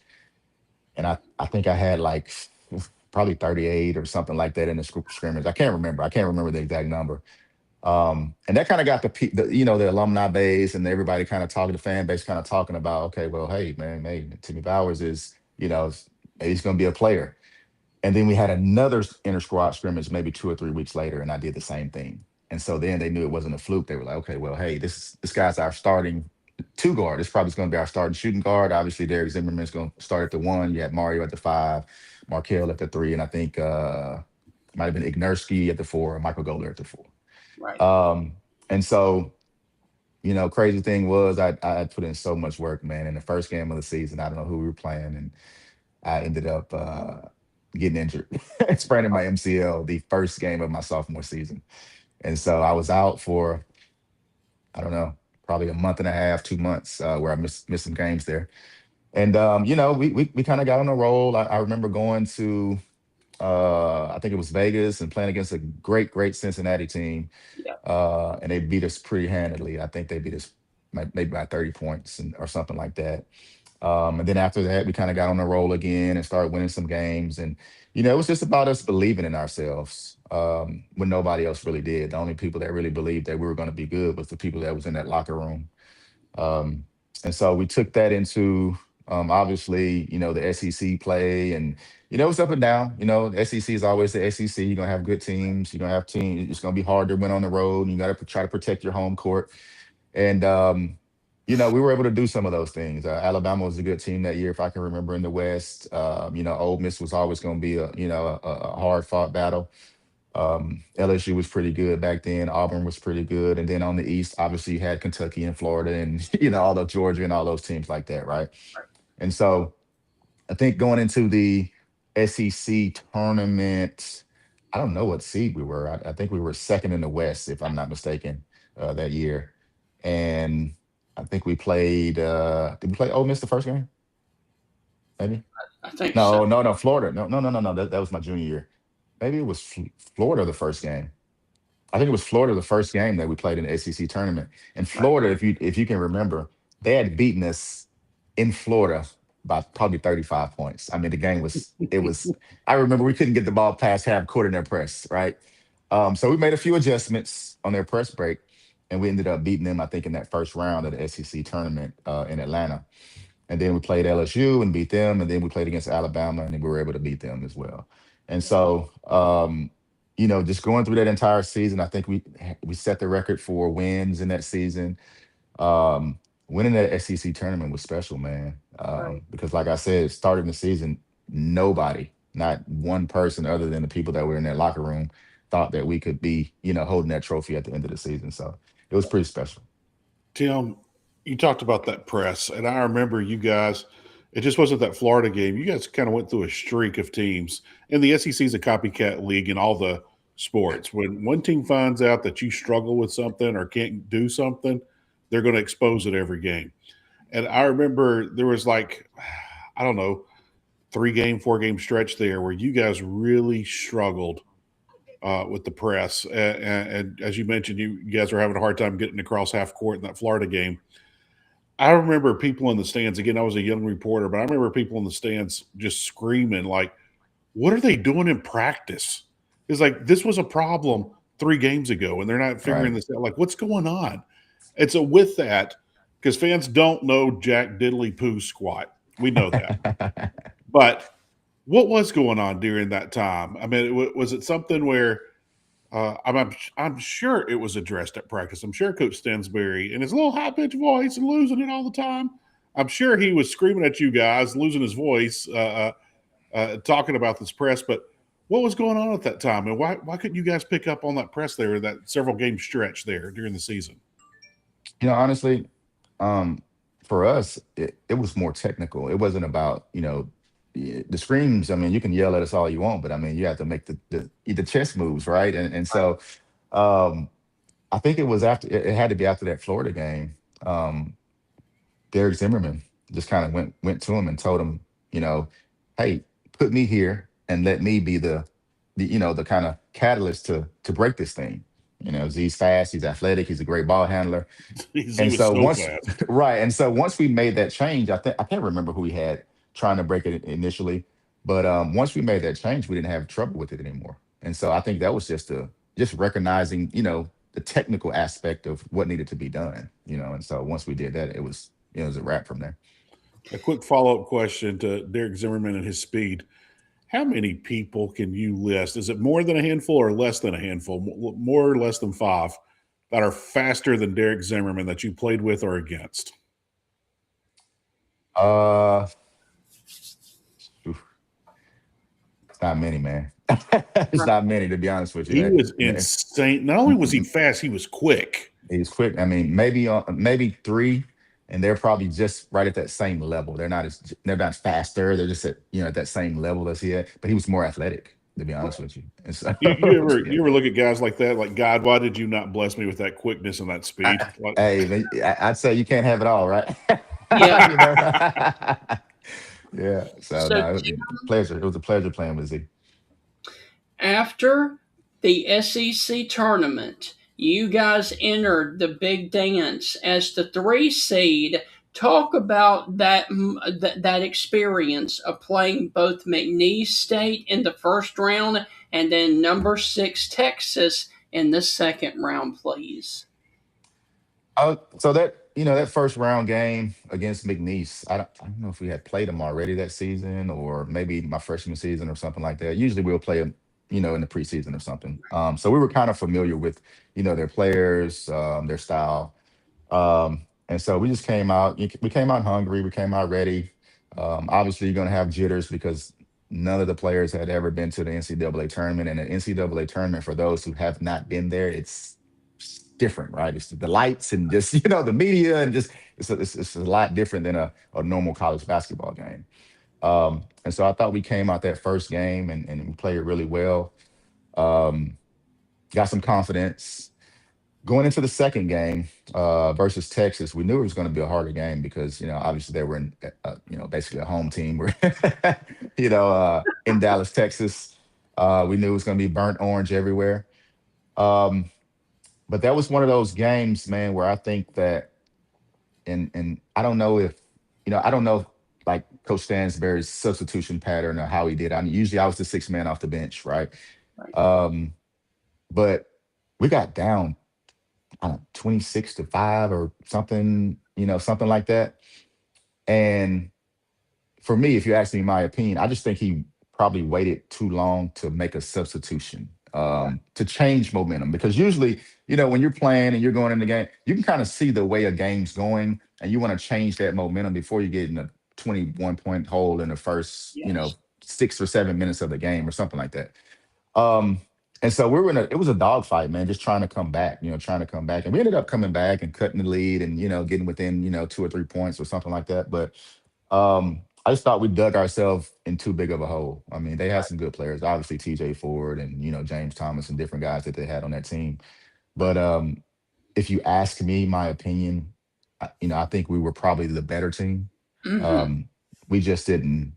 and I think I had like probably 38 or something like that in the scrimmage. I can't remember. I can't remember the exact number. And that kind of got the alumni base and everybody kind of talking, the fan base kind of talking about, okay, well, hey man, hey, Timmy Bowers is, he's going to be a player. And then we had another inter squad scrimmage maybe 2 or 3 weeks later, and I did the same thing. And so then they knew it wasn't a fluke. They were like, okay, well, hey, this guy's our starting two guard. This probably going to be our starting shooting guard. Obviously, Derek Zimmerman's going to start at the one. You had Mario at the five, Markel at the three, and I think might have been Ignerski at the four, or Michael Goller at the four. Right. And so, crazy thing was I had put in so much work, man. In the first game of the season, I don't know who we were playing, and I ended up getting injured, spraining my MCL the first game of my sophomore season. And so I was out for, I don't know, probably a month and a half, 2 months, where I missed some games there. And we kind of got on a roll. I remember going to I think it was Vegas and playing against a great Cincinnati team, Yeah. and they beat us pretty handedly. I think they beat us maybe by 30 points or something like that. And then after that, we kind of got on the roll again and started winning some games. And, it was just about us believing in ourselves when nobody else really did. The only people that really believed that we were going to be good was the people that was in that locker room. Um, and so we took that into obviously, the SEC play, and it's up and down. The SEC is always the SEC. You're gonna have good teams. You're gonna have teams. It's gonna be hard to win on the road. And you got to try to protect your home court. And we were able to do some of those things. Alabama was a good team that year, if I can remember, in the West. Ole Miss was always going to be a hard fought battle. LSU was pretty good back then. Auburn was pretty good, and then on the East, obviously, you had Kentucky and Florida, and all of Georgia and all those teams like that, right? And so, I think going into the SEC tournament, I don't know what seed we were. I think we were second in the West, if I'm not mistaken, that year. And I think we played. Did we play Ole Miss the first game? Maybe. I think so. No. Florida. No. That was my junior year. Maybe it was Florida the first game. I think it was Florida the first game that we played in the SEC tournament. And Florida, if you can remember, they had beaten us in Florida by probably 35 points. I mean, the game was it was. I remember we couldn't get the ball past half court in their press, right? So we made a few adjustments on their press break, and we ended up beating them, I think, in that first round of the SEC tournament in Atlanta. And then we played LSU and beat them, and then we played against Alabama, and then we were able to beat them as well. And so, just going through that entire season, I think we set the record for wins in that season. Winning that SEC tournament was special, man, Right. because, like I said, starting the season, nobody Not one person other than the people that were in that locker room thought that we could be, holding that trophy at the end of the season. So it was pretty special. Tim, you talked about that press, and I remember you guys. It just wasn't that Florida game. You guys kind of went through a streak of teams, and the SEC is a copycat league in all the sports. When one team finds out that you struggle with something or can't do something, they're going to expose it every game. And I remember there was like, I don't know, 3 game, 4 game stretch there where you guys really struggled with the press. And as you mentioned, you guys were having a hard time getting across half court in that Florida game. I remember people in the stands. Again, I was a young reporter, but I remember people in the stands just screaming, like, "What are they doing in practice?" It's like this was a problem 3 games ago, and they're not figuring Right. this out. Like, what's going on? And so, with that, because fans don't know Jack Diddley Poo squat, we know that. But what was going on during that time? I mean, was it something where I'm sure it was addressed at practice. I'm sure Coach Stansberry, in his little high pitched voice and losing it all the time, I'm sure he was screaming at you guys, losing his voice, talking about this press. But what was going on at that time, and why couldn't you guys pick up on that press there, that several game stretch there during the season? Honestly, um, for us, it was more technical. It wasn't about, the screams. I mean, you can yell at us all you want, but I mean, you have to make the chess moves, right? And so um, I think it had to be after that Florida game. Um, Derek Zimmerman just kind of went to him and told him, you know, hey, put me here and let me be the kind of catalyst to break this thing. He's fast, he's athletic, he's a great ball handler. He And was so so once fast. right, and so once we made that change, I can't remember who we had trying to break it initially, but once we made that change, we didn't have trouble with it anymore. And so I think that was just recognizing, the technical aspect of what needed to be done. And so once we did that, it was a wrap from there. A quick follow up question to Derek Zimmerman and his speed. How many people can you list? Is it more than a handful or less than a handful? More or less than 5 that are faster than Derek Zimmerman that you played with or against? Uh, oof, it's not many, man. It's not many, to be honest with you. He was insane. Not only was he fast, he was quick. He's quick. I mean, maybe 3, and they're probably just right at that same level. They're not faster. They're just at that same level as he had. But he was more athletic, to be honest with you. And so, You ever yeah. you ever look at guys like that? Like, God, why did you not bless me with that quickness and that speed? Like, Hey, man, I'd say you can't have it all, right? Yeah. You know? Yeah. So So no, it was a pleasure. It was a pleasure playing with Z. after the SEC tournament, you guys entered the big dance as the 3 seed. Talk about that experience of playing both McNeese State in the first round and then number 6 Texas in the second round, please. So that first round game against McNeese, I don't know if we had played them already that season or maybe my freshman season or something like that. Usually we'll play them, in the preseason or something. So we were kind of familiar with, their players, their style. And so we just came out. We came out hungry. We came out ready. Obviously, you're going to have jitters because none of the players had ever been to the NCAA tournament. And the NCAA tournament, for those who have not been there, it's different, right? It's the lights and just the media and just it's a lot different than a normal college basketball game. And so I thought we came out that first game and we played really well. Um, got some confidence. Going into the second game versus Texas, we knew it was going to be a harder game because obviously they were in basically a home team. We're in Dallas, Texas. We knew it was going to be burnt orange everywhere. Um, but that was one of those games, man, where I think that, and I don't know if like Coach Stansberry's substitution pattern or how he did. I mean, usually I was the 6th man off the bench, right? Right. Um, but we got down, I don't know, 26-5 or something, something like that. And for me, if you ask me my opinion, I just think he probably waited too long to make a substitution to change momentum. Because usually, when you're playing and you're going in the game, you can kind of see the way a game's going, and you want to change that momentum before you get in a 21-point hole in the first, Yes. 6 or 7 minutes of the game or something like that. Um, and so we were it was a dogfight, man, just trying to come back, trying to come back. And we ended up coming back and cutting the lead and, getting within, 2 or 3 points or something like that. But I just thought we dug ourselves in too big of a hole. I mean, they had some good players, obviously TJ Ford and, James Thomas and different guys that they had on that team. But if you ask me my opinion, I think we were probably the better team. We just didn't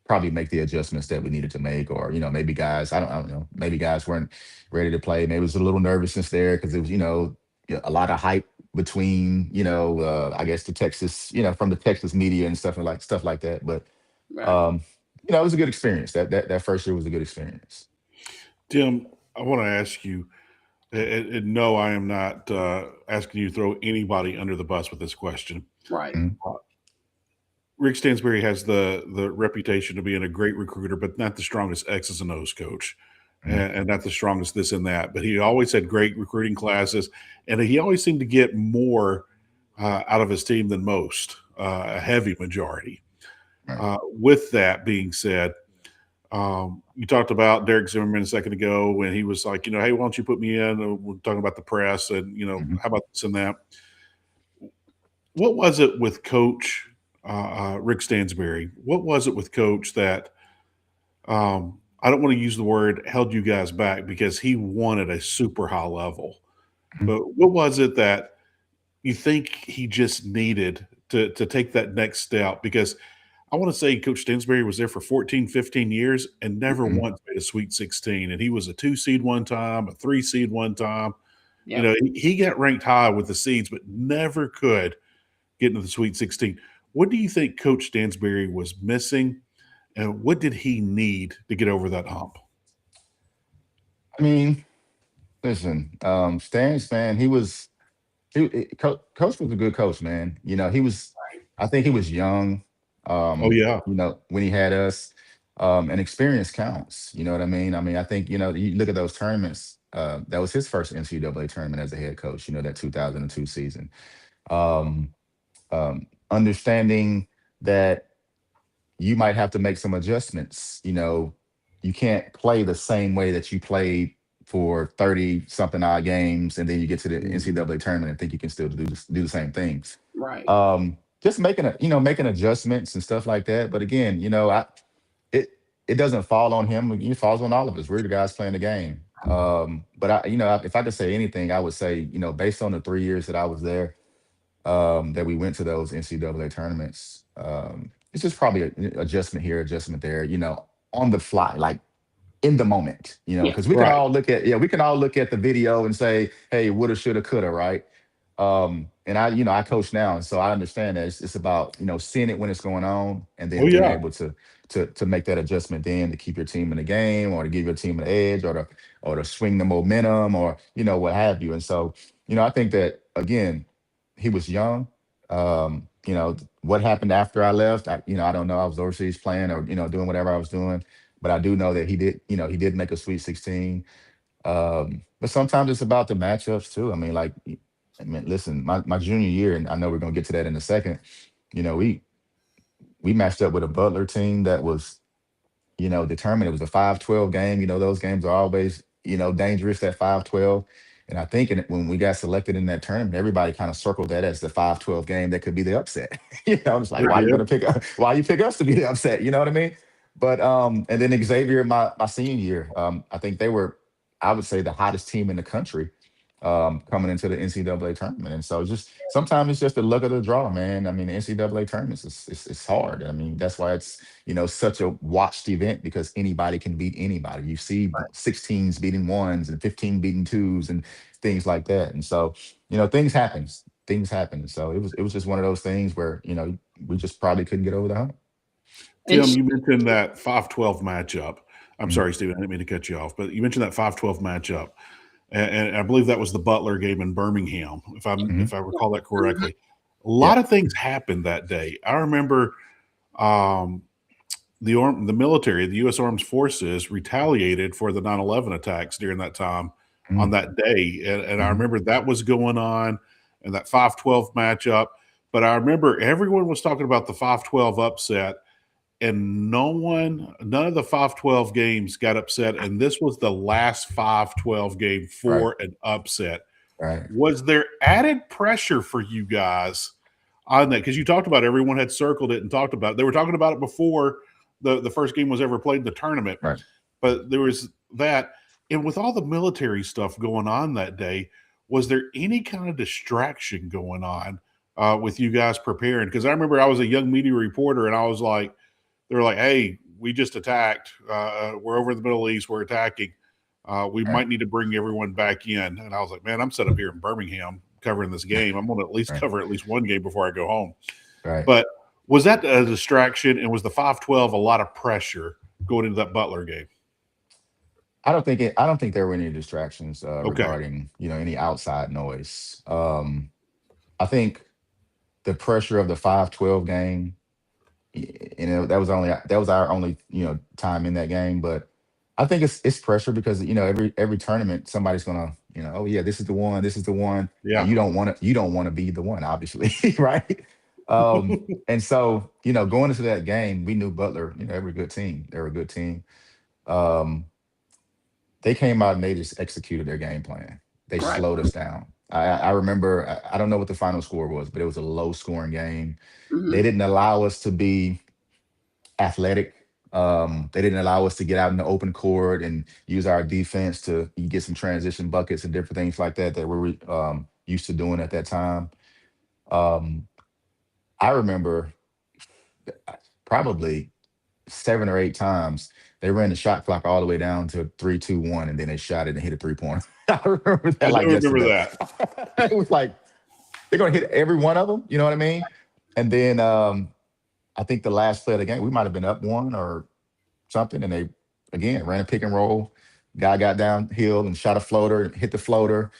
probably make the adjustments that we needed to make, or maybe guys, I don't know, maybe guys weren't ready to play. Maybe it was a little nervousness there because it was a lot of hype between I guess the Texas, from the Texas media and stuff like that. But it was a good experience. That first year was a good experience. Tim, I want to ask you, and no, I am not asking you to throw anybody under the bus with this question. Right. Rick Stansbury has the reputation of being a great recruiter, but not the strongest X's and O's coach, and not the strongest this and that. But he always had great recruiting classes, and he always seemed to get more out of his team than most, a heavy majority. With that being said, you talked about Derek Zimmerman a second ago when he was like, hey, why don't you put me in? We're talking about the press and, how about this and that? What was it with Coach Rick Stansbury? What was it with Coach that I don't want to use the word held you guys back because he won at a super high level. But what was it that you think he just needed to take that next step? Because I want to say Coach Stansbury was there for 14, 15 years and never once made a Sweet 16. And he was a 2 seed one time, a 3 seed one time. Yep. He got ranked high with the seeds, but never could get into the Sweet 16. What do you think Coach Stansbury was missing, and what did he need to get over that hump? I mean, listen, Stans, man, Coach was a good coach, man. I think he was young. Oh yeah. When he had us, and experience counts. You know what I mean? I mean, I think, you look at those tournaments, that was his first NCAA tournament as a head coach, that 2002 season. Understanding that you might have to make some adjustments. You can't play the same way that you played for 30 something odd games, and then you get to the NCAA tournament and think you can still do the same things. Right. Just making adjustments and stuff like that. But again, it doesn't fall on him. It falls on all of us. We're the guys playing the game. But if I could say anything, I would say, based on the 3 years that I was there, that we went to those NCAA tournaments, it's just probably an adjustment here, adjustment there, on the fly, like in the moment, because we can all look at the video and say, hey, woulda, shoulda, coulda, right? And I coach now, and so I understand that it's about seeing it when it's going on, and then being able to make that adjustment then to keep your team in the game, or to give your team an edge, or to swing the momentum, or what have you. And so I think that again, he was young. What happened after I left, I don't know. I was overseas playing or doing whatever I was doing, but I do know that he did make a Sweet 16. But sometimes it's about the matchups too. I mean, listen, my junior year, and I know we're gonna get to that in a second. We matched up with a Butler team that was, determined. It was a 5-12 game. Those games are always, dangerous at 5-12. And I think when we got selected in that tournament, everybody kind of circled that as the 5-12 game that could be the upset. It's like, why you pick us to be the upset? You know what I mean? But and then Xavier, my senior year, I think they were, I would say, the hottest team in the country coming into the NCAA tournament. And so sometimes it's just the luck of the draw, man. I mean, the NCAA tournaments it's hard. I mean, that's why it's such a watched event, because anybody can beat anybody. You see 16s beating ones and 15 beating twos and things like that. And so things happen. So it was just one of those things where we just probably couldn't get over the hump. Tim, you mentioned that 5-12 matchup. I'm sorry, Stephen, I didn't mean to cut you off, but you mentioned that 5-12 matchup. And I believe that was the Butler game in Birmingham, if I recall that correctly. A lot of things happened that day. I remember the military, the U.S. Armed Forces, retaliated for the 9/11 attacks during that time on that day, and I remember that was going on, and that 5-12 matchup. But I remember everyone was talking about the 5-12 upset, and none of the 5-12 games got upset, and this was the last 5-12 game for an upset. Right. Was there added pressure for you guys on that? Because you talked about everyone had circled it and talked about it. They were talking about it before the first game was ever played in the tournament. Right. But there was that. And with all the military stuff going on that day, was there any kind of distraction going on with you guys preparing? Because I remember I was a young media reporter, and I was like, they were like, hey, we just attacked. We're over in the Middle East. We're attacking. We might need to bring everyone back in. And I was like, man, I'm set up here in Birmingham covering this game. I'm going to at least cover at least one game before I go home. Right. But was that a distraction, and was the 5-12 a lot of pressure going into that Butler game? I don't think there were any distractions regarding any outside noise. I think the pressure of the 5-12 game, that was our only time in that game. But I think it's pressure because every tournament somebody's gonna oh yeah, this is the one, Yeah. and you don't want to be the one, obviously. Right. And so going into that game, we knew Butler, every good team, they're a good team. They came out and they just executed their game plan. They slowed us down. I remember, I don't know what the final score was, but it was a low scoring game. They didn't allow us to be athletic. They didn't allow us to get out in the open court and use our defense to get some transition buckets and different things like that we're used to doing at that time. I remember probably 7 or 8 times they ran the shot clock all the way down to 3, 2, 1, and then they shot it and hit a 3-pointer. I remember that. I remember yesterday. that. It was like they're gonna hit every one of them. You know what I mean? And then I think the last play of the game, we might have been up 1 or something, and they again ran a pick and roll. Guy got downhill and shot a floater, hit the floater.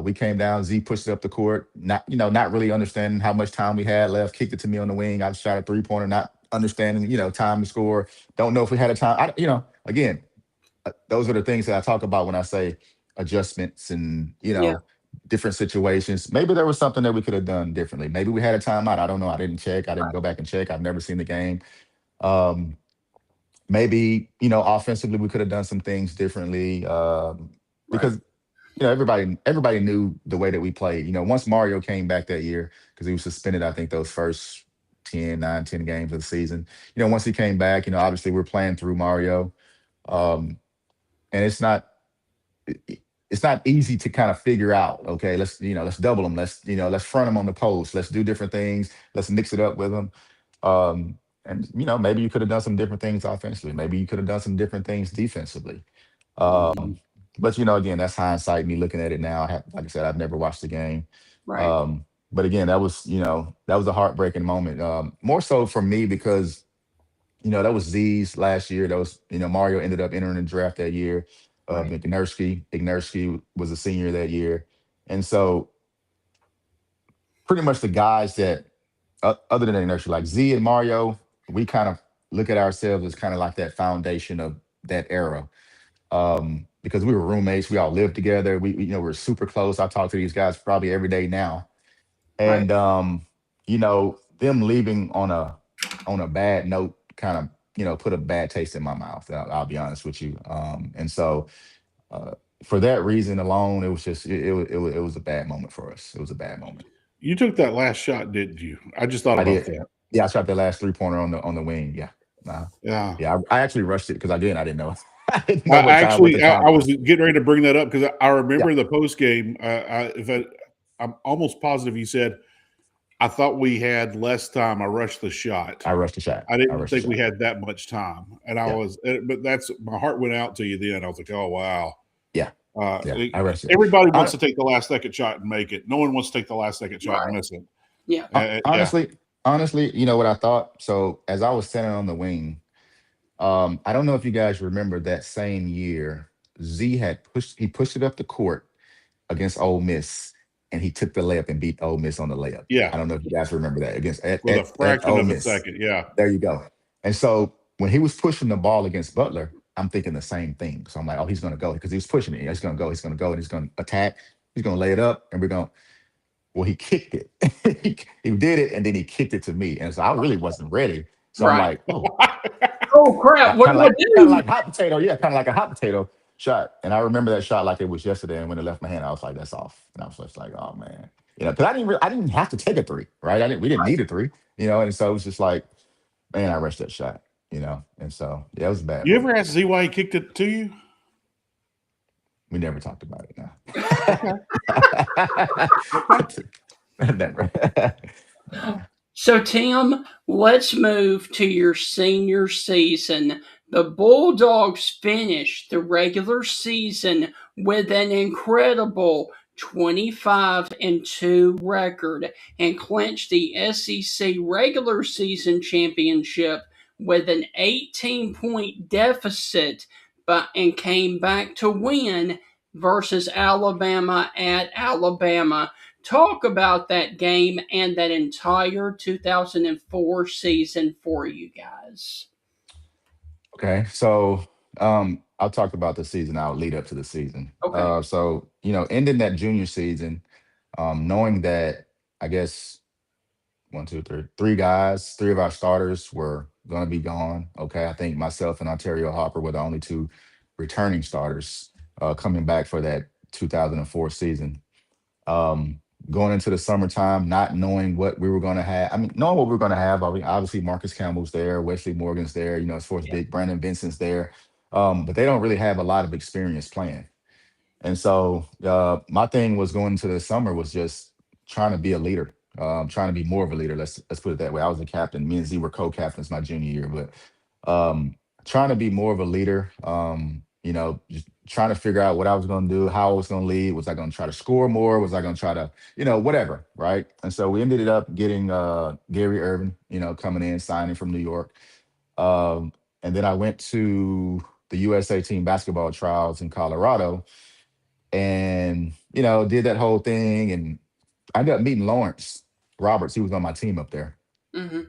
We came down. Z pushed it up the court, not really understanding how much time we had left. Kicked it to me on the wing. I shot a 3-pointer, not understanding time to score. Don't know if we had a time. Again, those are the things that I talk about when I say adjustments and different situations. Maybe there was something that we could have done differently. Maybe we had a timeout. I don't know. I didn't check. I didn't go back and check. I've never seen the game. Maybe offensively we could have done some things differently because everybody knew the way that we played. Once Mario came back that year, because he was suspended, I think those first 10 games of the season. Once he came back, obviously we're playing through Mario, and it's not easy to kind of figure out. Okay, let's double them. Let's front them on the post. Let's do different things. Let's mix it up with them. And maybe you could have done some different things offensively. Maybe you could have done some different things defensively. But again, that's hindsight. Me looking at it now, like I said, I've never watched the game. Right. But again, that was a heartbreaking moment. More so for me because that was Z's last year. That was Mario ended up entering the draft that year. Ignerski was a senior that year, and so pretty much the guys that other than Ignerski, like Z and Mario, we kind of look at ourselves as kind of like that foundation of that era. Because we were roommates, we all lived together. We we're super close. I talk to these guys probably every day now, and them leaving on a bad note kind of put a bad taste in my mouth. I'll be honest with you. And so for that reason alone, it was just it was a bad moment for us. It was a bad moment. You took that last shot, didn't you? I just thought about that. Yeah, I shot that last 3-pointer on the wing. Yeah. Yeah. I actually rushed it because I didn't know. I was getting ready to bring that up because I remember the post game. I'm almost positive you said, I thought we had less time. I rushed the shot. I didn't think we had that much time, and but my heart went out to you then. I was like, oh wow. Yeah. I rushed it. Everybody wants to take the last second shot and make it. No one wants to take the last second shot and miss it. Yeah. Honestly, you know what I thought? So as I was standing on the wing, I don't know if you guys remember that same year, Z pushed it up the court against Ole Miss, and he took the layup and beat Ole Miss on the layup. Yeah. I don't know if you guys remember that with a fraction of a second. Yeah. There you go. And so when he was pushing the ball against Butler, I'm thinking the same thing. So I'm like, oh, he's going to go because he was pushing it. He's going to go, and he's going to attack. He's going to lay it up, and we're going. Well, he kicked it. He did it, and then he kicked it to me. And so I really wasn't ready. So I'm like, oh, Oh crap! What Kind of do I like kind of do? like hot potato. Yeah, kind of like a hot potato shot. And I remember that shot like it was yesterday. And when it left my hand, I was like, "That's off." And I was just like, "Oh man," because I didn't have to take a three, right? We didn't need a three, And so it was just like, man, I rushed that shot. And so yeah, it was a bad You move. ever ask Z why he kicked it to you? We never talked about it now. Okay. Never. So, Tim, let's move to your senior season. The Bulldogs finished the regular season with an incredible 25-2 record and clinched the SEC regular season championship with an 18-point deficit, and came back to win versus Alabama at Alabama. Talk about that game and that entire 2004 season for you guys. Okay, so I'll talk about the season. I'll lead up to the season. Okay. So ending that junior season, knowing that I guess one, two, three of our starters were going to be gone. Okay, I think myself and Ontario Hopper were the only two returning starters coming back for that 2004 season. Going into the summertime, not knowing what we were going to have. I mean, knowing what we were going to have. Obviously, Marcus Campbell's there, Wesley Morgan's there. As far as big Brandon Vincent's there, but they don't really have a lot of experience playing. And so my thing was going into the summer was just trying to be a leader, trying to be more of a leader. Let's put it that way. I was a captain. Me and Z were co-captains my junior year, but trying to be more of a leader. Just trying to figure out what I was going to do, how I was going to lead. Was I going to try to score more? Was I going to try to, whatever, right? And so we ended up getting Gary Irvin, coming in, signing from New York. And then I went to the USA team basketball trials in Colorado and did that whole thing, and I ended up meeting Lawrence Roberts. He was on my team up there, Mm-hmm.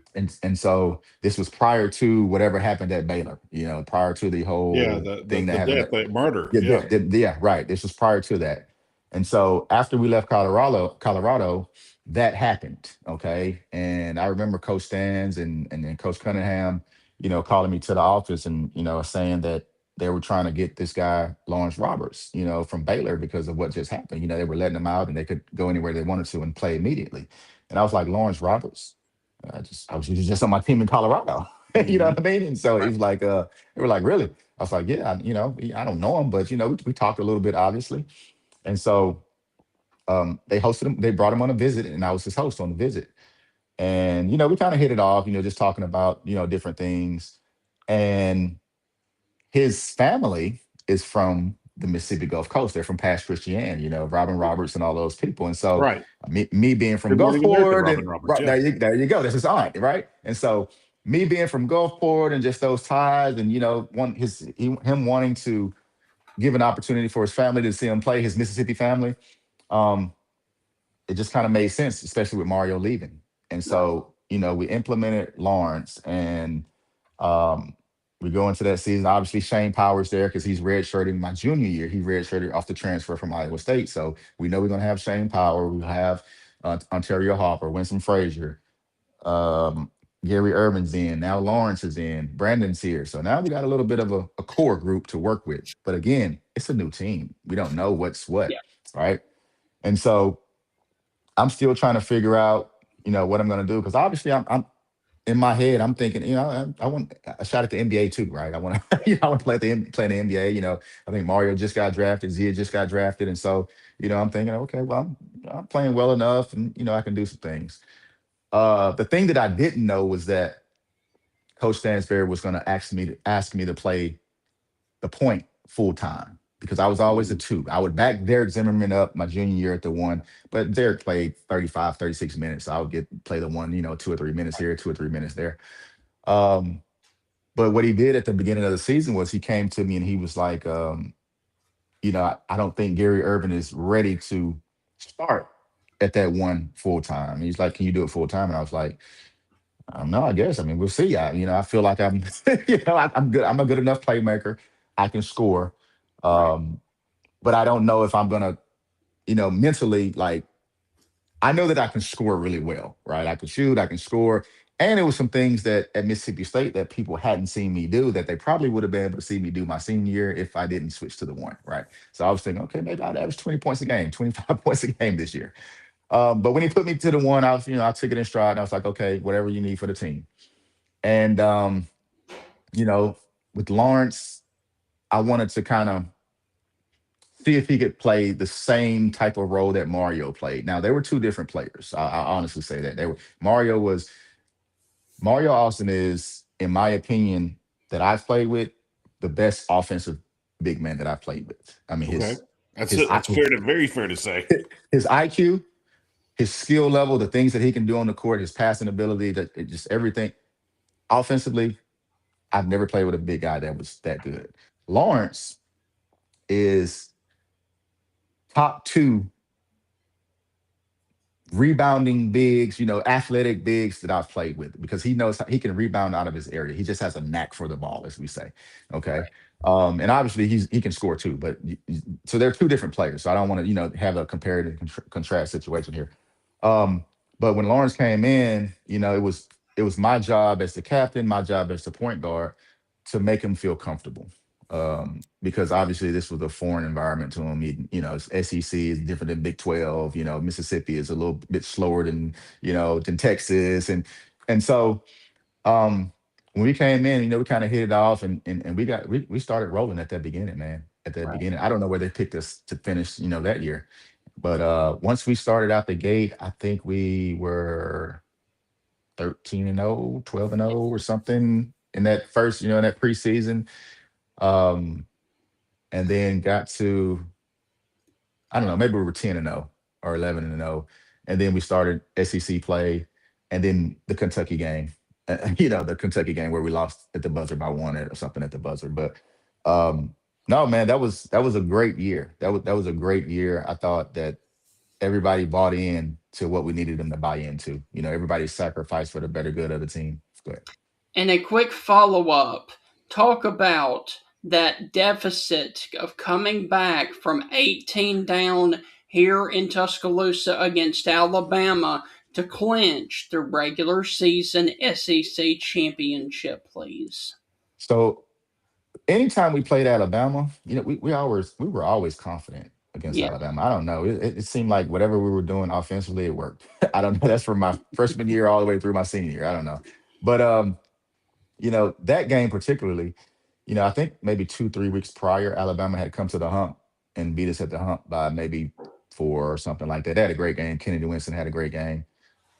and so this was prior to whatever happened at Baylor. Prior to the Yeah, whole the thing that the happened. death, that murder. Yeah, Yeah. yeah, right. This was prior to that, and so after we left Colorado, that happened. Okay, and I remember Coach Stans and then Coach Cunningham, calling me to the office and saying that they were trying to get this guy Lawrence Roberts, from Baylor because of what just happened. They were letting him out and they could go anywhere they wanted to and play immediately. And I was like, Lawrence Roberts. I was just on my team in Colorado. You know Hmm. what I mean? And so it was like, they were like, really? I was like, yeah, I don't know him, but we talked a little bit, obviously. And so they hosted him, they brought him on a visit, and I was his host on the visit. And we kind of hit it off, just talking about different things. And his family is from the Mississippi Gulf Coast. They're from Pass Christian, Robin Roberts and all those people. And so Right. me being from Good Morning America, Gulfport, Robin and Roberts. Yeah. there you go. That's his aunt, right? And so me being from Gulfport and just those ties, and him wanting to give an opportunity for his family to see him play, his Mississippi family, um, it just kind of made sense, especially with Mario leaving. And Right. so we implemented Lawrence, and um, we go into that season. Obviously, Shane Powers there because he's redshirting my junior year. He redshirted off the transfer from Iowa State. So we know we're going to have Shane Power. We'll have Ontario Hopper, Winston Frazier, um, Gary Irvin's in. Now Lawrence is in. Brandon's here. So now we got a little bit of a core group to work with. But again, it's a new team. We don't know what's what, Yeah. right? And so I'm still trying to figure out, what I'm going to do because obviously I'm in my head, I'm thinking, I want a shot at the NBA too, right? I want to, I want to play in the NBA. I think Mario just got drafted, Zia just got drafted, and so, I'm thinking, okay, well, I'm playing well enough, and I can do some things. The thing that I didn't know was that Coach Stansberry was going to ask me to play the point full time because I was always a Mhm. two. I would back Derek Zimmerman up my junior year at the one, but Derek played 35, 36 minutes. So I would play the one, 2 or 3 minutes here, 2 or 3 minutes there. Um, but what he did at the beginning of the season was he came to me and he was like, I don't think Gary Irvin is ready to start at that one full time. He's like, can you do it full time? And I was like, I don't know, I guess. I mean, we'll see. I feel like I'm, I'm good. I'm a good enough playmaker. I can score. Right. Um, but I don't know if I'm gonna, mentally, like, I know that I can score really well, right? I can shoot, I can score. And it was some things that at Mississippi State that people hadn't seen me do that they probably would have been able to see me do my senior year if I didn't switch to the one, right? So I was thinking, okay, maybe I'd average 20 points a game, 25 points a game this year. But when he put me to the one, I took it in stride and I was like, okay, whatever you need for the team. And, you know, with Lawrence, I wanted to kind of see if he could play the same type of role that Mario played. Now, they were two different players. I honestly say that they were. Mario Austin is, in my opinion, that I've played with, the best offensive big man that I've played with. I mean, Okay. his That's very fair to say. his IQ, his skill level, the things that he can do on the court, his passing ability, just everything. Offensively, I've never played with a big guy that was that good. Lawrence is top two rebounding bigs, athletic bigs that I've played with because he knows he can rebound out of his area. He just has a knack for the ball, as we say. Okay. And obviously he can score too, but so they're two different players. So I don't want to, have a comparative contrast situation here. But when Lawrence came in, it was my job as the captain, my job as the point guard to make him feel comfortable. Because obviously this was a foreign environment to him. SEC is different than Big 12. Mississippi is a little bit slower than Texas, and so when we came in, we kind of hit it off, and we started rolling at that beginning, man. At that beginning, I don't know where they picked us to finish, that year, but once we started out the gate, I think we were 13-0, 12-0, or something in that first, in that preseason. And then got to, I don't know, maybe we were 10-0 or 11-0. And then we started SEC play, and then the Kentucky game, the Kentucky game where we lost at the buzzer by one or something at the buzzer. But no, man, that was a great year. That was a great year. I thought that everybody bought in to what we needed them to buy into. Everybody sacrificed for the better good of the team. Go ahead. And a quick follow-up, talk about that deficit of coming back from 18 down here in Tuscaloosa against Alabama to clinch the regular season SEC championship, please. So anytime we played Alabama, we were always confident against Yeah. Alabama. I don't know. It seemed like whatever we were doing offensively, it worked. I don't know. That's from my freshman year all the way through my senior year. I don't know. But that game particularly, I think maybe 2-3 weeks prior, Alabama had come to the hump and beat us at the hump by maybe 4 or something like that. They had a great game. Kennedy Winston had a great game.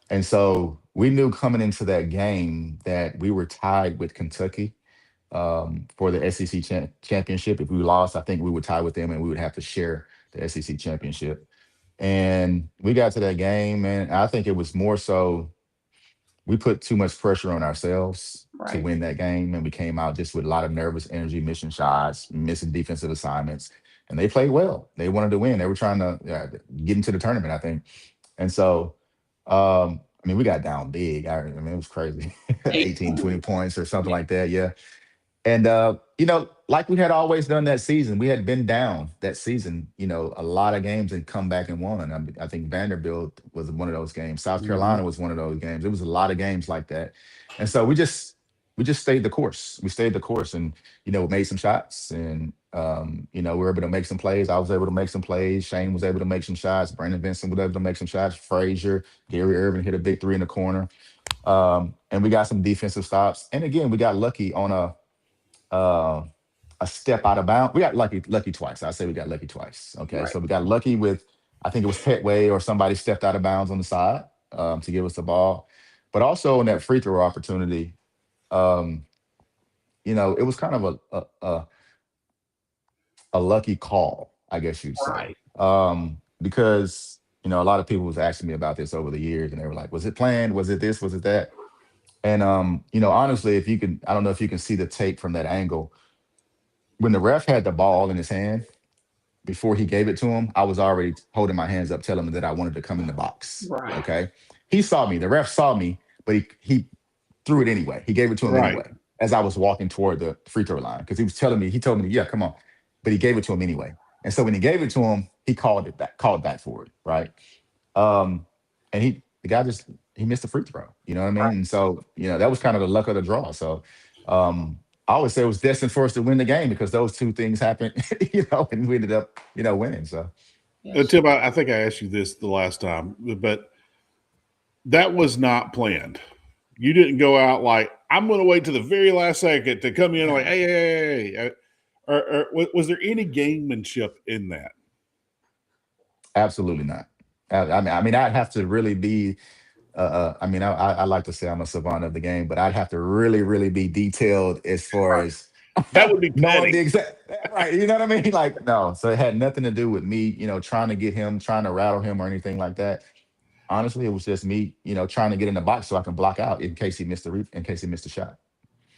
And so we knew coming into that game that we were tied with Kentucky for the SEC championship. If we lost, I think we would tie with them and we would have to share the SEC championship. And we got to that game, and I think it was more so we put too much pressure on ourselves to win that game, and we came out just with a lot of nervous energy, missing shots, missing defensive assignments, and they played well. They wanted to win. They were trying to get into the tournament, I think. And so, we got down big. It was crazy. 18, 20 points or something like that. Yeah. And, like we had always done that season, we had been down that season, a lot of games and come back and won. I think Vanderbilt was one of those games. South Carolina was one of those games. It was a lot of games like that. And so we just stayed the course. We stayed the course and, made some shots and, we were able to make some plays. I was able to make some plays. Shane was able to make some shots. Brandon Vincent was able to make some shots. Frazier, Gary Irvin hit a big three in the corner. And we got some defensive stops. And again, we got lucky on a step out of bounds. We got lucky twice. I say we got lucky twice. Okay. So we got lucky with, I think it was Petway or somebody stepped out of bounds on the side to give us the ball. But also in that free throw opportunity, it was kind of a lucky call, I guess you'd say. Because, a lot of people was asking me about this over the years and they were like, was it planned? Was it this? Was it that? And, honestly, I don't know if you can see the tape from that angle. When the ref had the ball in his hand, before he gave it to him, I was already holding my hands up, telling him that I wanted to come in the box. Right. Okay. He saw me. The ref saw me, but he threw it anyway. He gave it to him anyway as I was walking toward the free throw line because he told me, yeah, come on. But he gave it to him anyway. And so when he gave it to him, he called back for it. Right. And the guy just he missed a free throw. You know what I mean? And so, that was kind of the luck of the draw. So, I always say it was destined for us to win the game because those two things happened, and we ended up, winning. So, Yes. Tim, I think I asked you this the last time, but that was not planned. You didn't go out like, I'm going to wait to the very last second to come in like, hey. Or was there any gamemanship in that? absolutely not. I mean, I'd have to really be. I mean, I like to say I'm a savant of the game, but I'd have to really, really be detailed as far as That would be knowing the petty. exact right. You know what I mean? Like, no. So it had nothing to do with me, trying to get him, trying to rattle him or anything like that. Honestly, it was just me, trying to get in the box so I can block out in case he missed in case he missed a shot.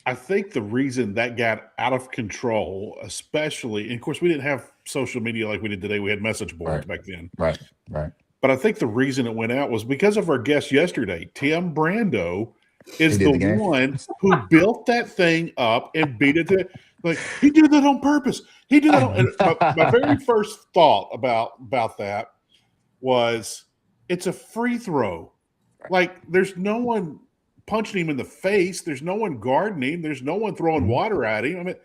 I think the reason that got out of control, especially, and of course, we didn't have social media like we did today. We had message boards Right. back then. Right. Right. But I think the reason it went out was because of our guest yesterday. Tim Brando He is did the the game. one who built that thing up and beat it to like he did that on purpose. He did that on and my very first thought about that was it's a free throw. Like there's no one punching him in the face. There's no one guarding him. There's no one throwing Mhm. water at him. I mean,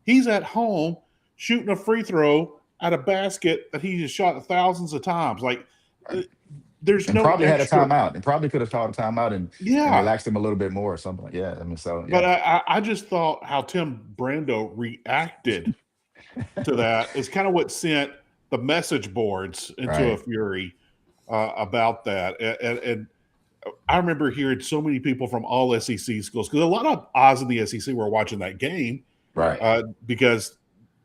he's at home shooting a free throw at a basket that he has shot thousands of times. Like there's And no probably had a extra. timeout. And probably could have called a timeout and Yeah, relaxed him a little bit more or something. Yeah. I mean, so but yeah. I just thought how Tim Brando reacted to that is kind of what sent the message boards into a Right. fury about that. And I remember hearing so many people from all SEC schools because a lot of Oz in the SEC were watching that game Right. because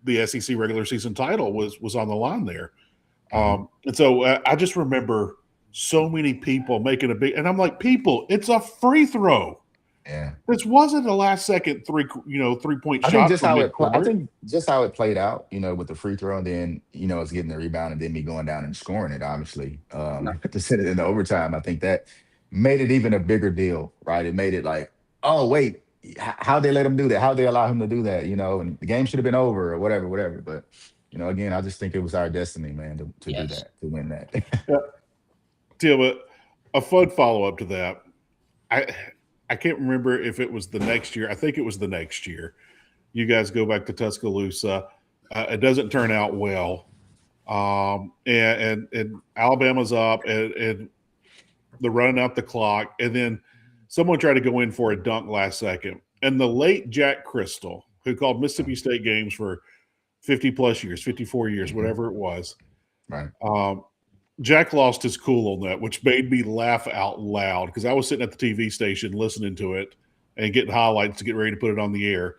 the SEC regular season title was on the line there. Mhm. And so I just remember so many people making a big, and I'm like, people, it's a free throw. Yeah. This wasn't a last second 3-point I think shot just from how it I midcourt. think just how it played out, with the free throw, and then it's getting the rebound, and then me going down and scoring it. Obviously, to send it into overtime, I think that made it even a bigger deal, right? It made it like, oh wait, how they let him do that? How they allow him to do that? And the game should have been over or whatever, whatever. But again, I just think it was our destiny, man, to do Yes. that, to win that. Tim, a fun follow up to that. I I can't remember if it was the next year. I think it was the next year. You guys go back to Tuscaloosa. It doesn't turn out well, and Alabama's up, and they're running out the clock, and then someone tried to go in for a dunk last second, and the late Jack Crystal, who called Mississippi State games for 50 plus years, 54 years, Mhm. whatever it was. Right. Jack lost his cool on that, which made me laugh out loud because I was sitting at the TV station listening to it and getting highlights to get ready to put it on the air.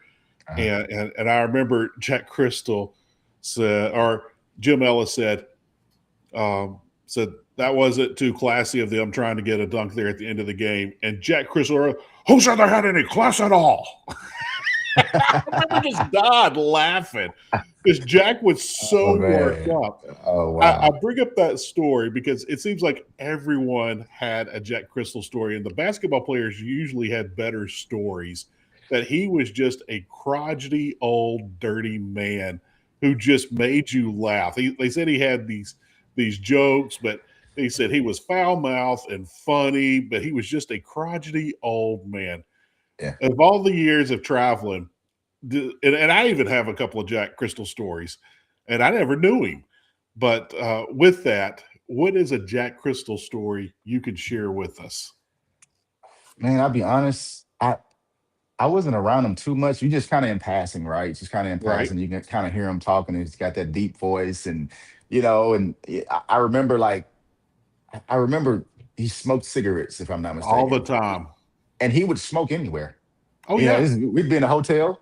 Uh-huh. And I remember Jack Crystal said, or Jim Ellis said that wasn't too classy of them trying to get a dunk there at the end of the game. And Jack Crystal, who said they had any class at all? I remember just died laughing because Jack was so Oh worked man. up. Oh I wow. bring up that story because it seems like everyone had a Jack Crystal story, and the basketball players usually had better stories. That he was just a crotchety old dirty man who just made you laugh. They said he had these jokes, but they said he was foul mouthed and funny, but he was just a crotchety old man. Yeah. Of all the years of traveling, and I even have a couple of Jack Crystal stories, and I never knew him. But with that, what is a Jack Crystal story you could share with us? Man, I'll be honest. I wasn't around him too much. You just kind of in passing, right? Just kind of in Right? passing. You can kind of hear him talking. And he's got that deep voice, and and I remember I remember he smoked cigarettes, if I'm not All the mistaken, time. and he would smoke anywhere. Oh, yeah. We'd be in a hotel,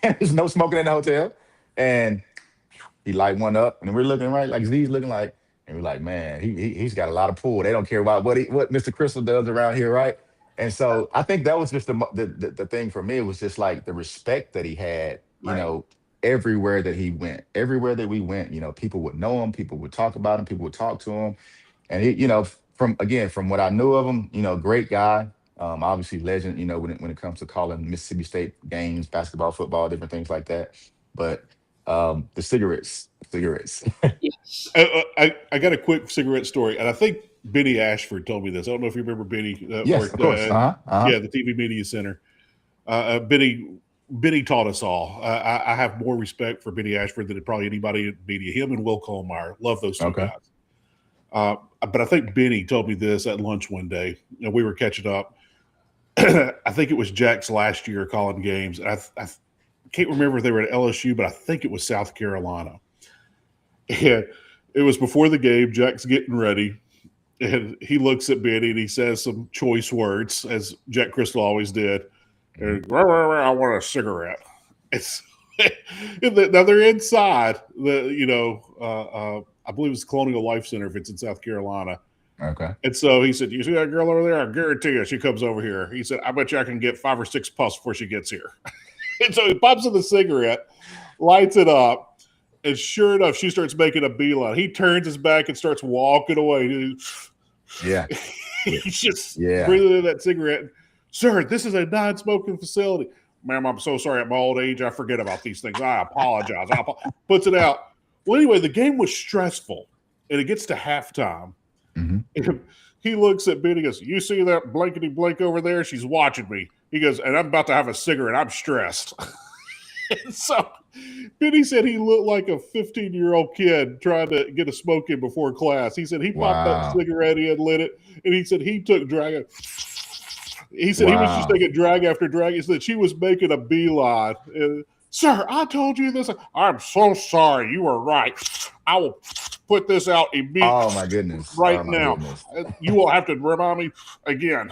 and there's no smoking in the hotel, and he light one up, and we're looking right like Z's looking like, and we're like, man, he's got a lot of pull. They don't care about what Mr. Crystal does around here, right? And so I think that was just the thing for me. It was just like the respect that he had, Right. everywhere that he went, everywhere that we went, people would know him, people would talk about him, people would talk to him, and from what I knew of him, great guy, obviously legend, when it comes to calling Mississippi State games, basketball, football, different things like that, but. The cigarettes. Yes. I got a quick cigarette story, and I think Benny Ashford told me this. I don't know if you remember Benny that Yes, of worked course. yeah, the TV Media Center. Benny taught us all. I have more respect for Benny Ashford than probably anybody in media. Him and Will Colmeyer, love those two Okay. guys. But I think Benny told me this at lunch one day. We were catching up. I think it was Jack's last year calling games. I can't remember if they were at LSU, but I think it was South Carolina. And it was before the game. Jack's getting ready, and he looks at Benny and he says some choice words, as Jack Crystal always did. Mhm. And, I want a cigarette. It's now they're inside I believe it's Colonial Life Center if it's in South Carolina. Okay. And so he said, "You see that girl over there? I guarantee you, she comes over here." He said, "I bet you I can get 5 or 6 puffs before she gets here." And so he pops in the cigarette, lights it up, and sure enough, she starts making a beeline. He turns his back and starts walking away. Yeah. He's just Yeah. breathing in that cigarette. "Sir, this is a non-smoking facility." "Ma'am, I'm so sorry. At my old age, I forget about these things. I apologize." Puts it out. Well, anyway, the game was stressful, and it gets to halftime. Hmm. He looks at Benny and goes, "You see that blankety blank over there? She's watching me." He goes, "And I'm about to have a cigarette. I'm stressed." And so Benny said he looked like a 15-year-old kid trying to get a smoke in before class. He said he popped that Wow. cigarette in, lit it, and he said he took drag. He said he was just Wow. taking drag after drag. He said she was making a beeline. "Sir, I told you this." "I'm so sorry. You were right. I will put this out immediately Oh my goodness. right Oh my now. goodness. You will have to remind me again."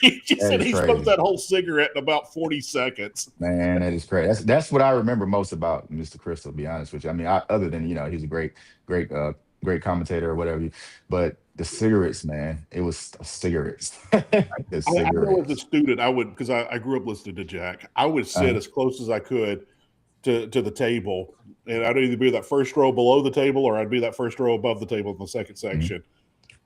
He just That said is he smoked crazy. that whole cigarette in about 40 seconds. Man, that is crazy. That's what I remember most about Mr. Crystal, to be honest with you. I mean, other than, he's a great great commentator or whatever. But the cigarettes, man, it was cigarettes. The I know as a cigarettes. student, I would, because I grew up listening to Jack, I would sit Uh, as close as I could to the table. And I'd either be that first row below the table or I'd be that first row above the table in the second mhm. section.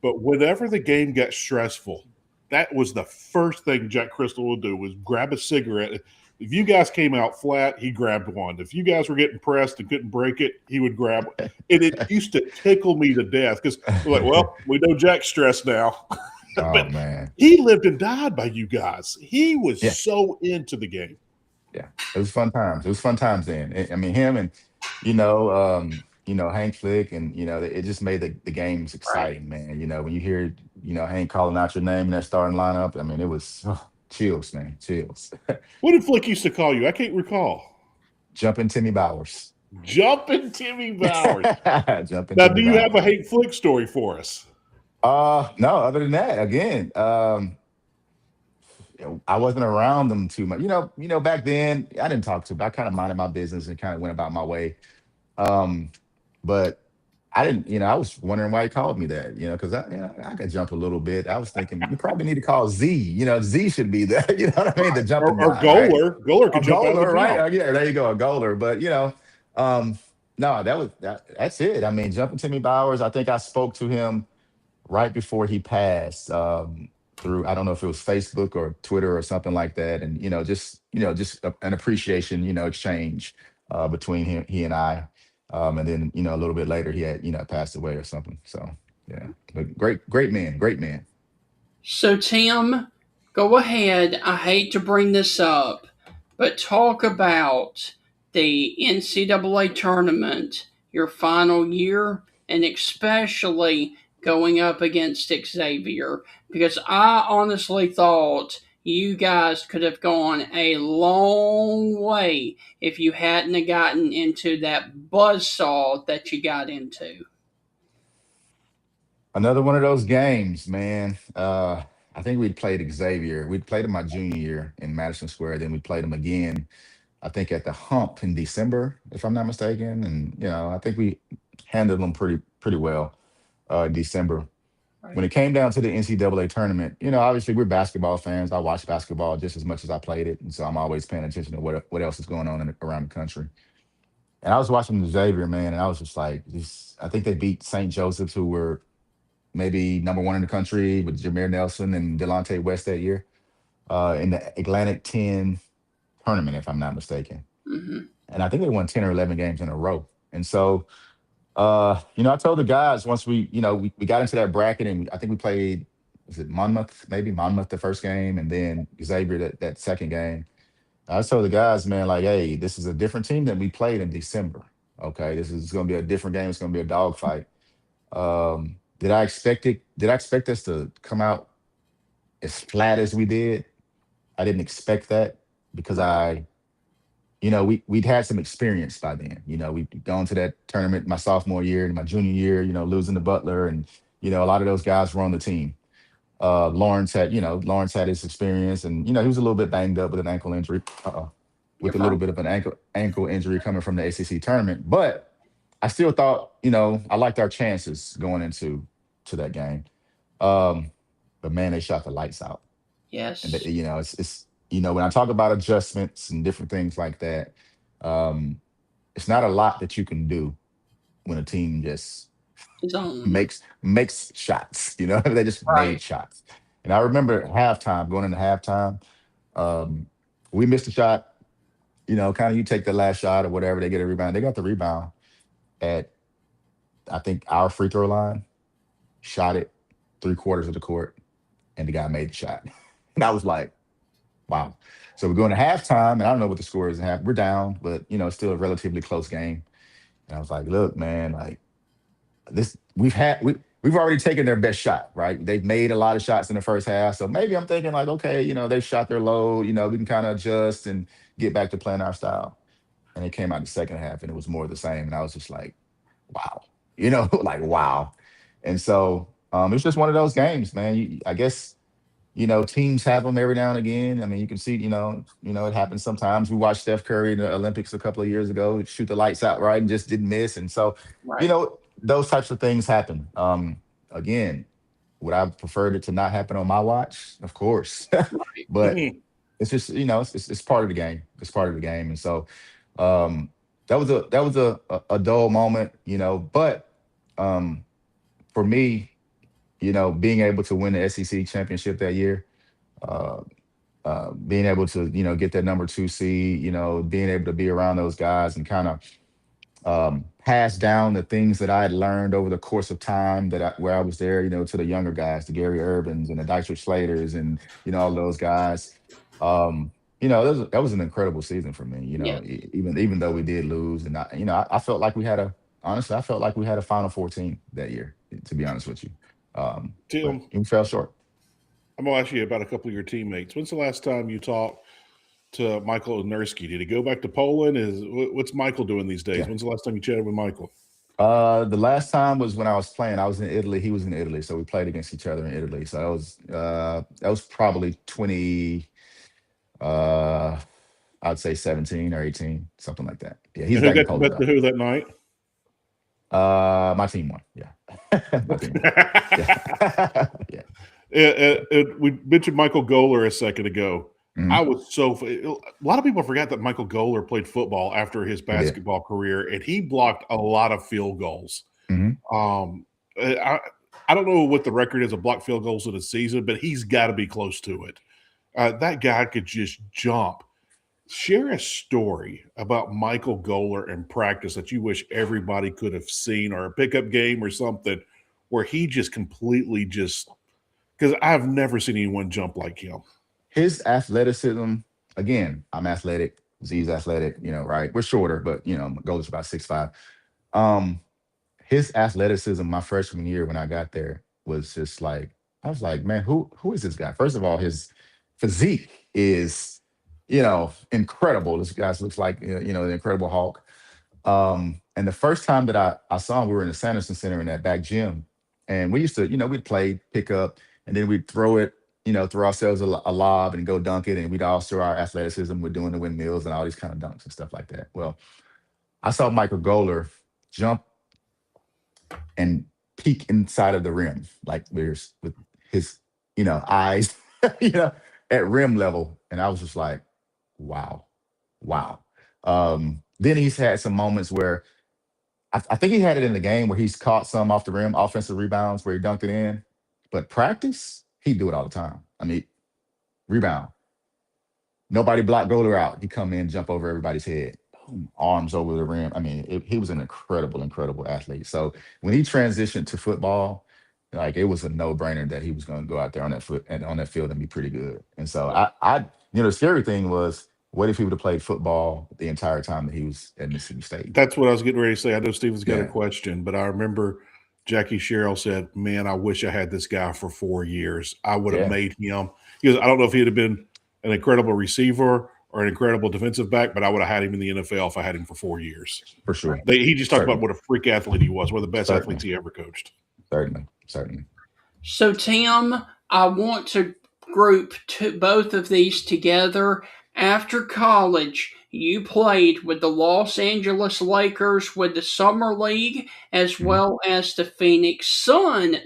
But whenever the game got stressful, that was the first thing Jack Crystal would do was grab a cigarette. If you guys came out flat, he grabbed one. If you guys were getting pressed and couldn't break it, he would grab one. And it used to tickle me to death because we're like, well, we know Jack's stressed now. Oh But man. he lived and died by you guys. He was Yeah. so into the game. Yeah, it was fun times. It was fun times then. I mean, him and Hank Flick, and it just made the games Right. exciting, man. When you hear Hank calling out your name in that starting lineup, I mean, it was chills, man, chills. What did Flick used to call you? I can't recall. Jumping Timmy Bowers. Jumping Timmy Bowers. Jumping Now, do Timmy you have a Bowers. Hank Flick story for us? No, other than that, again, I wasn't around them too much. Back then I didn't talk to, but I kind of minded my business and kind of went about my way. Um, but I didn't, I was wondering why he called me that, because I could jump a little bit. I was thinking you probably need to call Z. Z should be there. You know what I mean? The jumping Or guy, right? Goaler. Goaler A could jump out of the goaler, right? jump. Yeah, there you go, a goaler. But no, that's it. I mean, jumping Timmy Bowers. I think I spoke to him right before he passed, through, I don't know if it was Facebook or Twitter or something like that, and just an appreciation, exchange between he and I, and then a little bit later he had passed away or something. So yeah, but great man, great man. So, Tim, go ahead. I hate to bring this up, but talk about the NCAA tournament, your final year, and especially going up against Xavier, because I honestly thought you guys could have gone a long way if you hadn't have gotten into that buzzsaw that you got into. Another one of those games, man. I think we'd played Xavier. We'd played him my junior year in Madison Square. Then we played him again, I think at the Hump in December, if I'm not mistaken. And I think we handled them pretty well in December. When Right. it came down to the NCAA tournament, obviously we're basketball fans. I watch basketball just as much as I played it, and so I'm always paying attention to what else is going on around the country. And I was watching Xavier, man, and I was just like, I think they beat St. Joseph's, who were maybe number one in the country with Jameer Nelson and Delonte West that year, in the Atlantic 10 tournament, if I'm not mistaken. Mm-hmm. and I think they won 10 or 11 games in a row. And so, I told the guys once we got into that bracket, and I think we played, was it Monmouth, maybe Monmouth the first game, and then Xavier that second game. I told the guys, man, like, hey, this is a different team than we played in December. Okay, this is going to be a different game. It's going to be a dogfight. Did I expect it? Did I expect us to come out as flat as we did? I didn't expect that because Right. we'd had some experience by then. We'd gone to that tournament my sophomore year and my junior year, losing to Butler, and a lot of those guys were on the team. Lawrence had his experience, and he was a little bit banged up with an ankle injury. You're With a little fine. bit of an ankle injury coming from the ACC tournament. But I still thought, I liked our chances going into that game. Um, but man, they shot the lights out. And Yes. when I talk about adjustments and different things like that, um, it's not a lot that you can do when a team just His own. makes shots. They just Right. made shots. And I remember at halftime, going into halftime, um, we missed a shot. Kind of you take the last shot or whatever, they get a rebound. They got the rebound at I think our free throw line, shot it 3/4 of the court, and the guy made the shot. And I was like, wow. So we're going to halftime, and I don't know what the score is. We're down, but it's still a relatively close game. And I was like, look, man, like this, we've already taken their best shot, right? They've made a lot of shots in the first half, so maybe I'm thinking like, okay, they've shot their load. We can kind of adjust and get back to playing our style. And it came out the second half, and it was more of the same. And I was just like, wow, like wow. And so it's just one of those games, man. I guess teams have them every now and again. I mean, you can see, it happens sometimes. We watched Steph Curry in the Olympics a couple of years ago shoot the lights out right and just didn't miss. And so, Right. those types of things happen. Again, would I preferred it to not happen on my watch? Of course, Right. but it's just it's part of the game. It's part of the game. And so um, that was a dull moment, but um, for me, being able to win the SEC championship that year, uh, being able to get that number two seed, being able to be around those guys and kind of pass down the things that I had learned over the course of time where I was there, to the younger guys, the Gary Urbans and the Dietrich Slaters and all those guys. That was an incredible season for me. Yes. Even though we did lose, and I felt like we had I felt like we had a Final Four team that year. To be honest with you, but Tim, we fell short. I'm gonna ask you about a couple of your teammates. When's the last time you talked to Michael Onerski? Did he go back to Poland? What's Michael doing these days? Yeah. When's the last time you chatted with Michael? The last time was when I was playing. I was in Italy. He was in Italy, so we played against each other in Italy. So that was probably 20. Uh, I'd say 17 or 18, something like that. Yeah, he's And who back in got to Poland bet though. the who that night? My team won. Yeah, my team won. Yeah, yeah. We mentioned Michael Goller a second ago. I Mhm. was a lot of people forgot that Michael Goller played football after his He did. basketball career, and he blocked a lot of field goals. Mhm. Um, I don't know what the record is of blocked field goals in a season, but he's got to be close to it. That guy could just jump. Share a story about Michael Goller in practice that you wish everybody could have seen, or a pickup game or something where he just completely because I've never seen anyone jump like him. His athleticism. Again, I'm athletic. Z's athletic. Right? We're shorter, but my goal is about 6'5". Um, his athleticism my freshman year when I got there was just like I was like, man, who is this guy? First of all, his physique is, incredible. This guy looks like the Incredible Hulk. And the first time that I saw him, we were in the Sanderson Center in that back gym, and we used to, we'd play, pick up, and then we'd throw it, throw ourselves a lob and go dunk it, and we'd all show our athleticism. We're doing the windmills and all these kind of dunks and stuff like that. Well, I saw Michael Goller jump and peek inside of the rim, like with his, eyes, you know, at rim level. And I was just like, wow, wow. Then he's had some moments where I think he had it in the game where he's caught some off the rim, offensive rebounds where he dunked it in. But practice, he'd do it all the time. I mean, rebound. Nobody blocked Goler out. He come in, jump over everybody's head. arms over the rim. I mean, he was an incredible athlete. So when he transitioned to football, like it was a no brainer that he was going to go out there on that foot and on that field and be pretty good. And so the scary thing was, what if he would have played football the entire time that he was at Mississippi State? That's what I was getting ready to say. I know Steven's got a Yeah, question, but I remember Jackie Sherrill said, "Man, I wish I had this guy for 4 years. I would have yeah, made him." Because I don't know if he'd have been an incredible receiver or an incredible defensive back, but I would have had him in the NFL if I had him for 4 years. for sure. He just talked about Certainly, what a freak athlete he was, one of the best athletes certainly, he ever coached. certainly. So, Tim, I want to group both of these together. After college, you played with the Los Angeles Lakers with the Summer League, as Mhm. well as the Phoenix Sun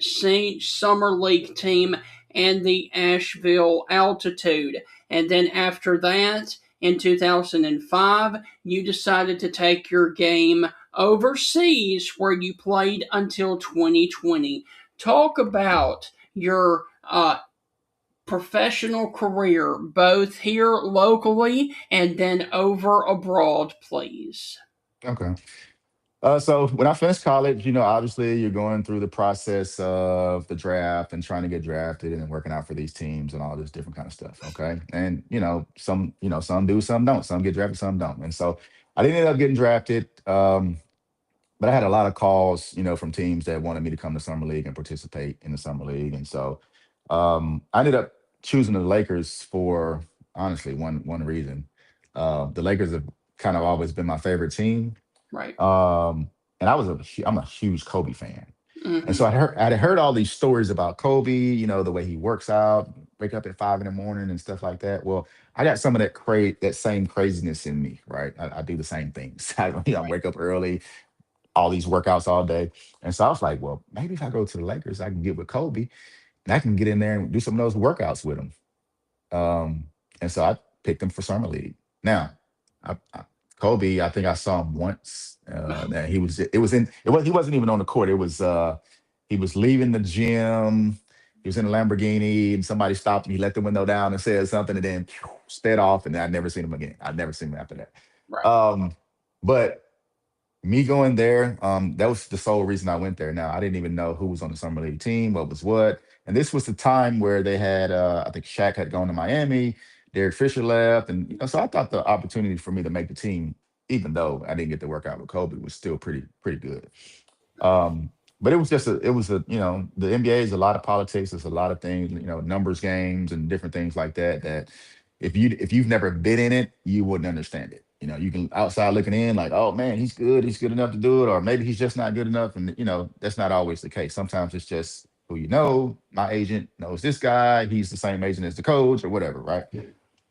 Summer League team and the Asheville Altitude. And then after that, in 2005, you decided to take your game overseas, where you played until 2020. Talk about your professional career, both here locally and then over abroad, please. Okay. So when I finished college, obviously you're going through the process of the draft and trying to get drafted and then working out for these teams and all this different kind of stuff. Okay. And some do, some don't. Some get drafted, some don't. And so I didn't end up getting drafted. But I had a lot of calls, from teams that wanted me to come to summer league and participate in the summer league. And so I ended up choosing the Lakers for honestly one reason. The Lakers have kind of always been my favorite team. Right. And I'm a huge Kobe fan. And Mm-hmm. so I'd heard all these stories about Kobe, the way he works out, wake up at 5 in the morning and stuff like that. Well, I got some of that same craziness in me, right? I do the same things. I wake up early, all these workouts all day. And so I was like, well, maybe if I go to the Lakers, I can get with Kobe and I can get in there and do some of those workouts with him. Um, and so I picked him for summer league. Now, Kobe, I think I saw him once. That he was. It was in. It was. He wasn't even on the court. It was. He was leaving the gym. He was in a Lamborghini, and somebody stopped him. He let the window down and said something, and then sped off. And I'd never seen him again. I'd never seen him after that. Right. But me going there, that was the sole reason I went there. Now I didn't even know who was on the summer league team, what was what. And this was the time where they had, I think Shaq had gone to Miami, Derek Fisher left, and so I thought the opportunity for me to make the team, even though I didn't get to work out with Kobe, was still pretty good. Um, but it was a, the NBA is a lot of politics. There's a lot of things, numbers games and different things like that. That if you've never been in it, you wouldn't understand it. You can outside looking in, like, oh man, he's good. He's good enough to do it, or maybe he's just not good enough. And that's not always the case. Sometimes it's just who you know. My agent knows this guy. He's the same agent as the coach, or whatever, right?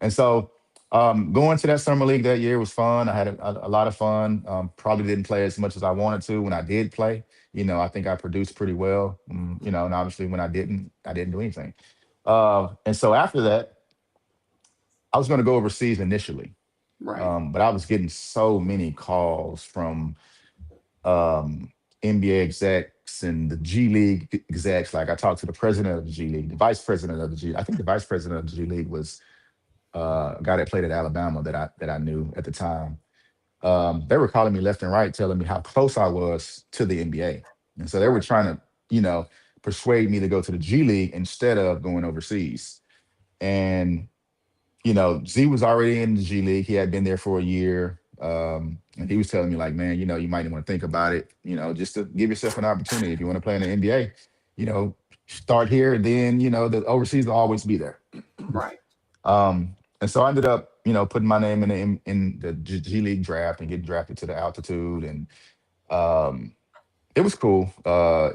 And so going to that summer league that year was fun. I had a lot of fun. Probably didn't play as much as I wanted to when I did play. I think I produced pretty well. And obviously when I didn't do anything. And so after that, I was going to go overseas initially, Right. but I was getting so many calls from NBA execs and the G League execs. Like I talked to the president of the G League, the vice president of the G. I think the vice president of the G League was a guy that played at Alabama that I knew at the time. They were calling me left and right, telling me how close I was to the NBA, and so they were Right. trying to, persuade me to go to the G League instead of going overseas. And Z was already in the G League; he had been there for a year, and he was telling me like, man, you might want to think about it, just to give yourself an opportunity if you want to play in the NBA. Start here, and then the overseas will always be there. Right. And so I ended up, putting my name in the G League draft and getting drafted to the altitude, and um, it was cool.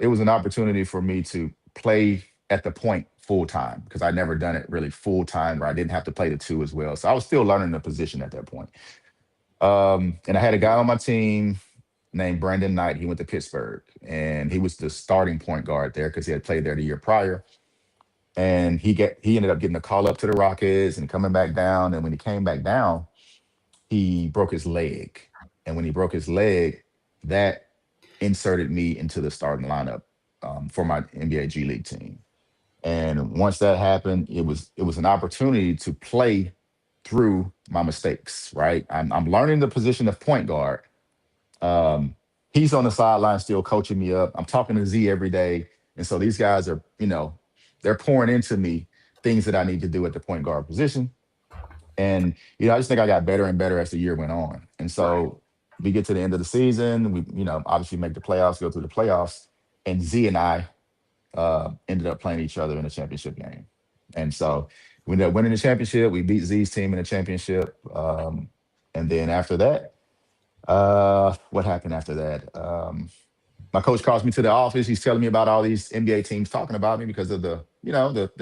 It was an opportunity for me to play at the point full time because I'd never done it really full time where I didn't have to play the two as well. So I was still learning the position at that point. And I had a guy on my team named Brandon Knight. He went to Pittsburgh, and he was the starting point guard there because he had played there the year prior. And he ended up getting a call up to the Rockets and coming back down. And when he came back down, he broke his leg. And when he broke his leg, that inserted me into the starting lineup for my NBA G League team. And once that happened, it was an opportunity to play through my mistakes, right? I'm learning the position of point guard. He's on the sideline still coaching me up. I'm talking to Z every day. And so these guys are, they're pouring into me things that I need to do at the point guard position. And, I just think I got better and better as the year went on. And so we get to the end of the season. We, obviously make the playoffs, go through the playoffs. And Z and I ended up playing each other in a championship game. And so we ended up winning the championship. We beat Z's team in the championship. And then after that, what happened after that? My coach calls me to the office. He's telling me about all these NBA teams talking about me because of the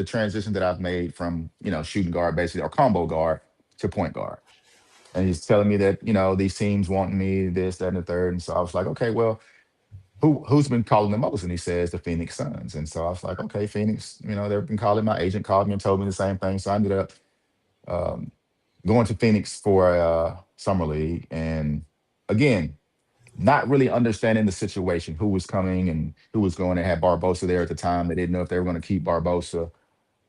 transition that I've made from, shooting guard basically or combo guard to point guard. And he's telling me that, these teams want me, this, that, and the third. And so I was like, okay, well, who's been calling the most? And he says the Phoenix Suns. And so I was like, okay, Phoenix, they've been calling. My agent called me and told me the same thing. So I ended up going to Phoenix for summer league. And again, not really understanding the situation, who was coming and who was going. They had Barbosa there at the time. They didn't know if they were going to keep Barbosa.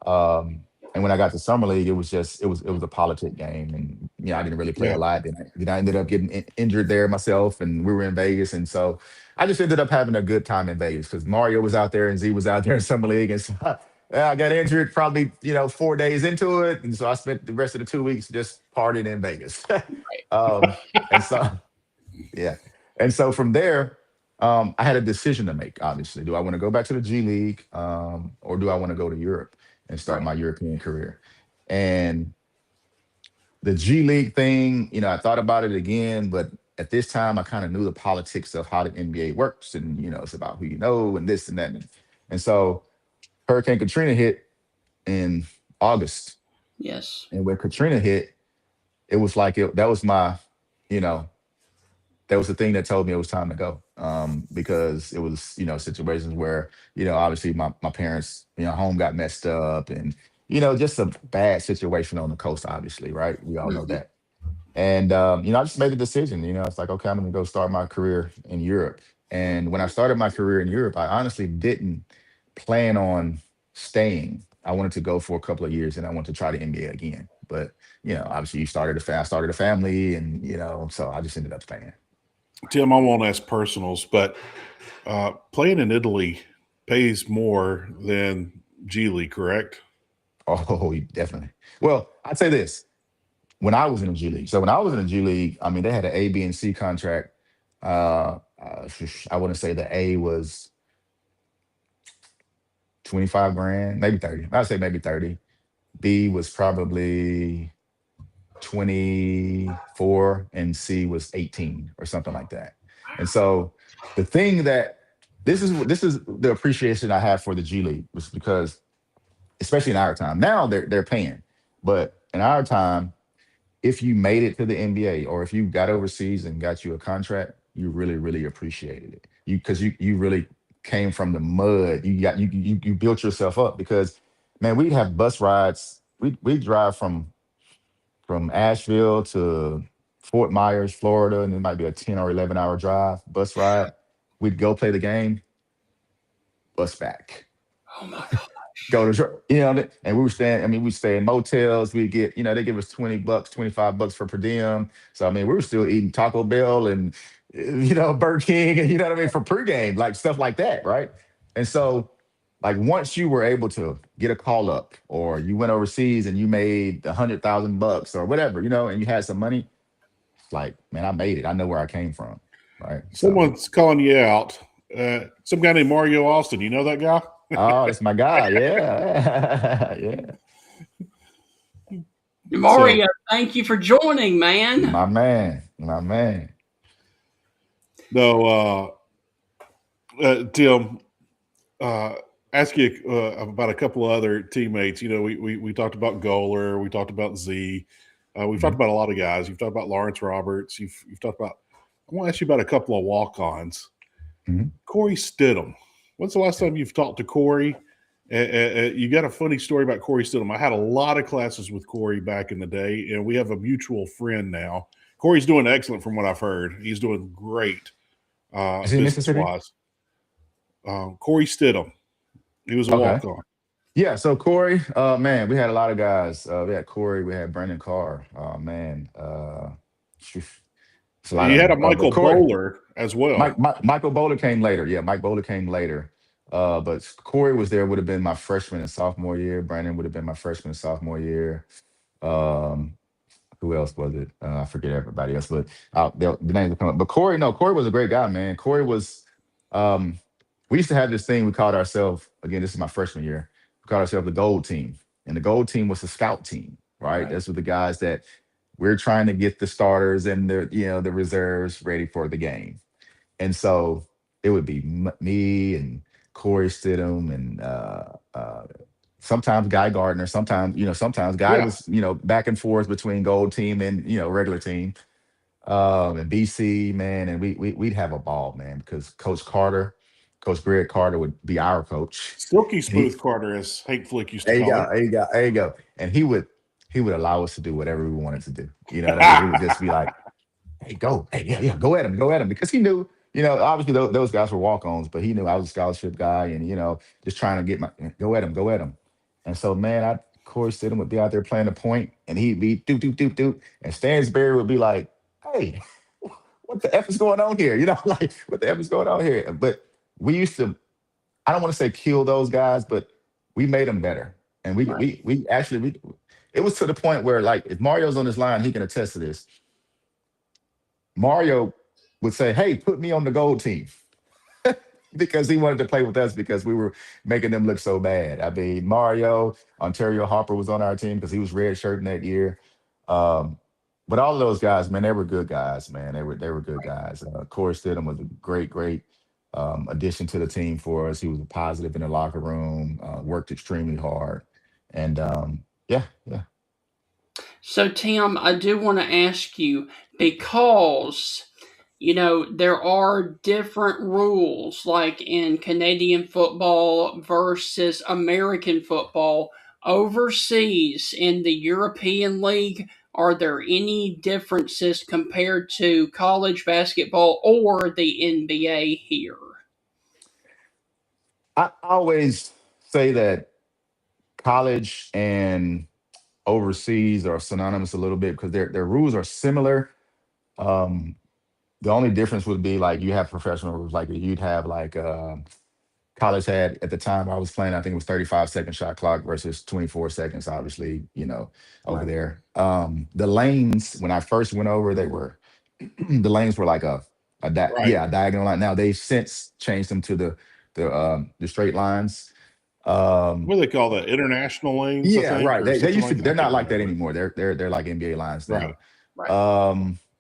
And when I got to summer league, it was a politic game, and I didn't really play a lot. Then I ended up getting injured there myself, and we were in Vegas, and so I just ended up having a good time in Vegas because Mario was out there and Z was out there in summer league, and so I got injured probably 4 days into it, and so I spent the rest of the 2 weeks just partying in Vegas. And so yeah, and so from there. I had a decision to make, obviously. Do I want to go back to the G League or do I want to go to Europe and start my European career? And the G League thing, I thought about it again, but at this time, I kind of knew the politics of how the NBA works. And, it's about who you know and this and that. And so Hurricane Katrina hit in August. Yes. And when Katrina hit, it was like that was my, that was the thing that told me it was time to go. Because it was, situations where, obviously my parents, home got messed up and, just a bad situation on the coast, obviously, right? We all know that. And, I just made a decision, it's like, okay, I'm going to go start my career in Europe. And when I started my career in Europe, I honestly didn't plan on staying. I wanted to go for a couple of years and I wanted to try the NBA again. But, obviously I started a family and, so I just ended up staying. Tim, I won't ask personals, but playing in Italy pays more than G League, correct? Oh, definitely. Well, I'd say this. When I was in the G League, I mean, they had an A, B, and C contract. I want to say the A was 25 grand, maybe 30. I'd say maybe 30. B was probably 24 and C was 18 or something like that. And so the thing that this is the appreciation I have for the G League was because, especially in our time, now they're paying, but in our time, if you made it to the NBA or if you got overseas and got you a contract, you really, really appreciated it. Because you really came from the mud. You built yourself up because, man, we'd have bus rides. We'd drive from Asheville to Fort Myers, Florida, and it might be a 10 or 11-hour drive, bus ride. We'd go play the game, bus back. Oh my God. Go to, and we stay in motels. We get, they give us $20, $25 for per diem. So, we were still eating Taco Bell and, Burger King and, for pregame, like stuff like that. Right. And so, like, once you were able to get a call up or you went overseas and you made $100,000 or whatever, and you had some money, it's like, man, I made it. I know where I came from. Right. Someone's calling you out. Some guy named Mario Austin. You know that guy? Oh, that's my guy. Yeah. Yeah. Mario, thank you for joining, man. My man. No, Tim, ask you about a couple of other teammates. We talked about Goler. We talked about Z. We've talked about a lot of guys. You've talked about Lawrence Roberts. You've talked about – I want to ask you about a couple of walk-ons. Mm-hmm. Corey Stidham. When's the last time you've talked to Corey? You got a funny story about Corey Stidham. I had a lot of classes with Corey back in the day, and we have a mutual friend now. Corey's doing excellent from what I've heard. He's doing great Is he Mississippi? Corey Stidham. He was a walk-on. Yeah, so Corey, man, we had a lot of guys. We had Corey, we had Brandon Carr. Oh man, phew, it's a lot You of had a them. But Michael Corey, Bowler as well. Michael Bowler came later. Yeah, Mike Bowler came later. But Corey was there. Would have been my freshman and sophomore year. Brandon would have been my freshman and sophomore year. Um, who else was it? I forget everybody else, but the names will come up. But Corey, no, Corey was a great guy, man. Corey was. Um, we used to have this thing we called ourselves. Again, this is my freshman year. We called ourselves the Gold Team, and the Gold Team was the scout team, right? Right. Those were the guys that we're trying to get the starters and the reserves ready for the game. And so it would be me and Corey Stidham and sometimes Guy Gardner. Sometimes Guy Yeah. was back and forth between Gold Team and regular team. And BC, man, and we'd have a ball, man, because Coach Greg Carter would be our coach. Silky And he Smooth Carter, as Hank Flick used to there you call go, him. there you go, there you go. And he would allow us to do whatever we wanted to do. You know what I mean? He would just be like, hey, go. Hey, yeah, yeah, go at him. Because he knew, obviously those guys were walk-ons, but he knew I was a scholarship guy and, just trying to get go at him, go at him. And so, man, Corey Stidham would be out there playing the point and he'd be doot, doot, doot, doot. And Stansberry would be like, hey, what the F is going on here? Like, what the F is going on here? But we used to, I don't want to say kill those guys, but we made them better. And Right. we actually, it was to the point where, like, if Mario's on this line, he can attest to this. Mario would say, "Hey, put me on the gold team," because he wanted to play with us because we were making them look so bad. I mean, Mario, Ontario Harper was on our team because he was red shirting that year. Um, but all of those guys, man, they were good guys, man. They were good guys. Corey Stidham was a great addition to the team for us. He was a positive in the locker room, worked extremely hard, and yeah, yeah. So, Tim, I do want to ask you because, there are different rules, like in Canadian football versus American football. Overseas in the European League, are there any differences compared to college basketball or the NBA here? I always say that college and overseas are synonymous a little bit because their rules are similar. Um, the only difference would be like you have professional rules, like you'd have like college had at the time I was playing, I think it was 35-second shot clock versus 24 seconds, obviously, over Right. there. The lanes, when I first went over, they were the lanes were like Right. a diagonal line. Now they've since changed them to the straight lines. What do they call that? International lanes, I Yeah, think, right. or They something used to like be. that. I They're not can't like that remember. anymore. They're like NBA lines Right. now. Right.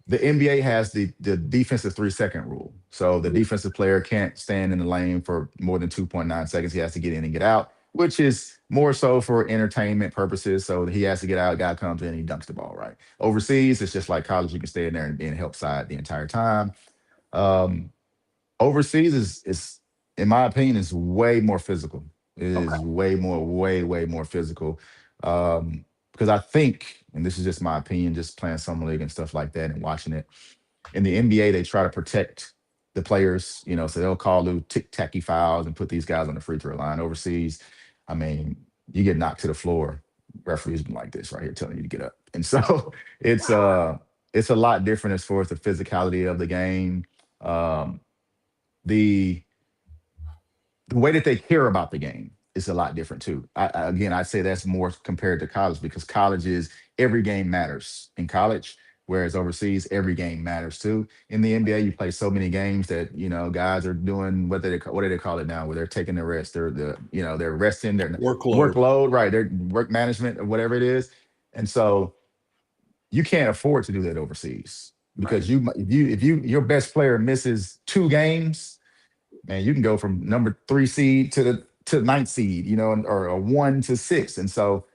The NBA has the defensive 3-second rule. So the defensive player can't stand in the lane for more than 2.9 seconds. He has to get in and get out, which is more so for entertainment purposes. So he has to get out. Guy comes in, he dunks the ball. Right. Overseas, it's just like college. You can stay in there and be in help side the entire time. Um, Overseas is in my opinion is way more physical. It Okay. is way more physical. Because I think, and this is just my opinion, just playing summer league and stuff like that and watching it. In the NBA, they try to protect the players, so they'll call little tick-tacky fouls and put these guys on the free throw line. Overseas, I mean, you get knocked to the floor, referees been like this right here telling you to get up. And so it's it's a lot different as far as the physicality of the game. Um, the the way that they care about the game is a lot different too. Again, I'd say that's more compared to college because college is every game matters in college, whereas overseas every game matters too. In the NBA, you play so many games that guys are doing what do they call it now, where they're taking the rest, they're resting, their Workload. workload, right? Their work management or whatever it is, and so you can't afford to do that overseas Right. because if your best player misses 2 games, man, you can go from number 3 seed to ninth seed, or a 1 to 6. And so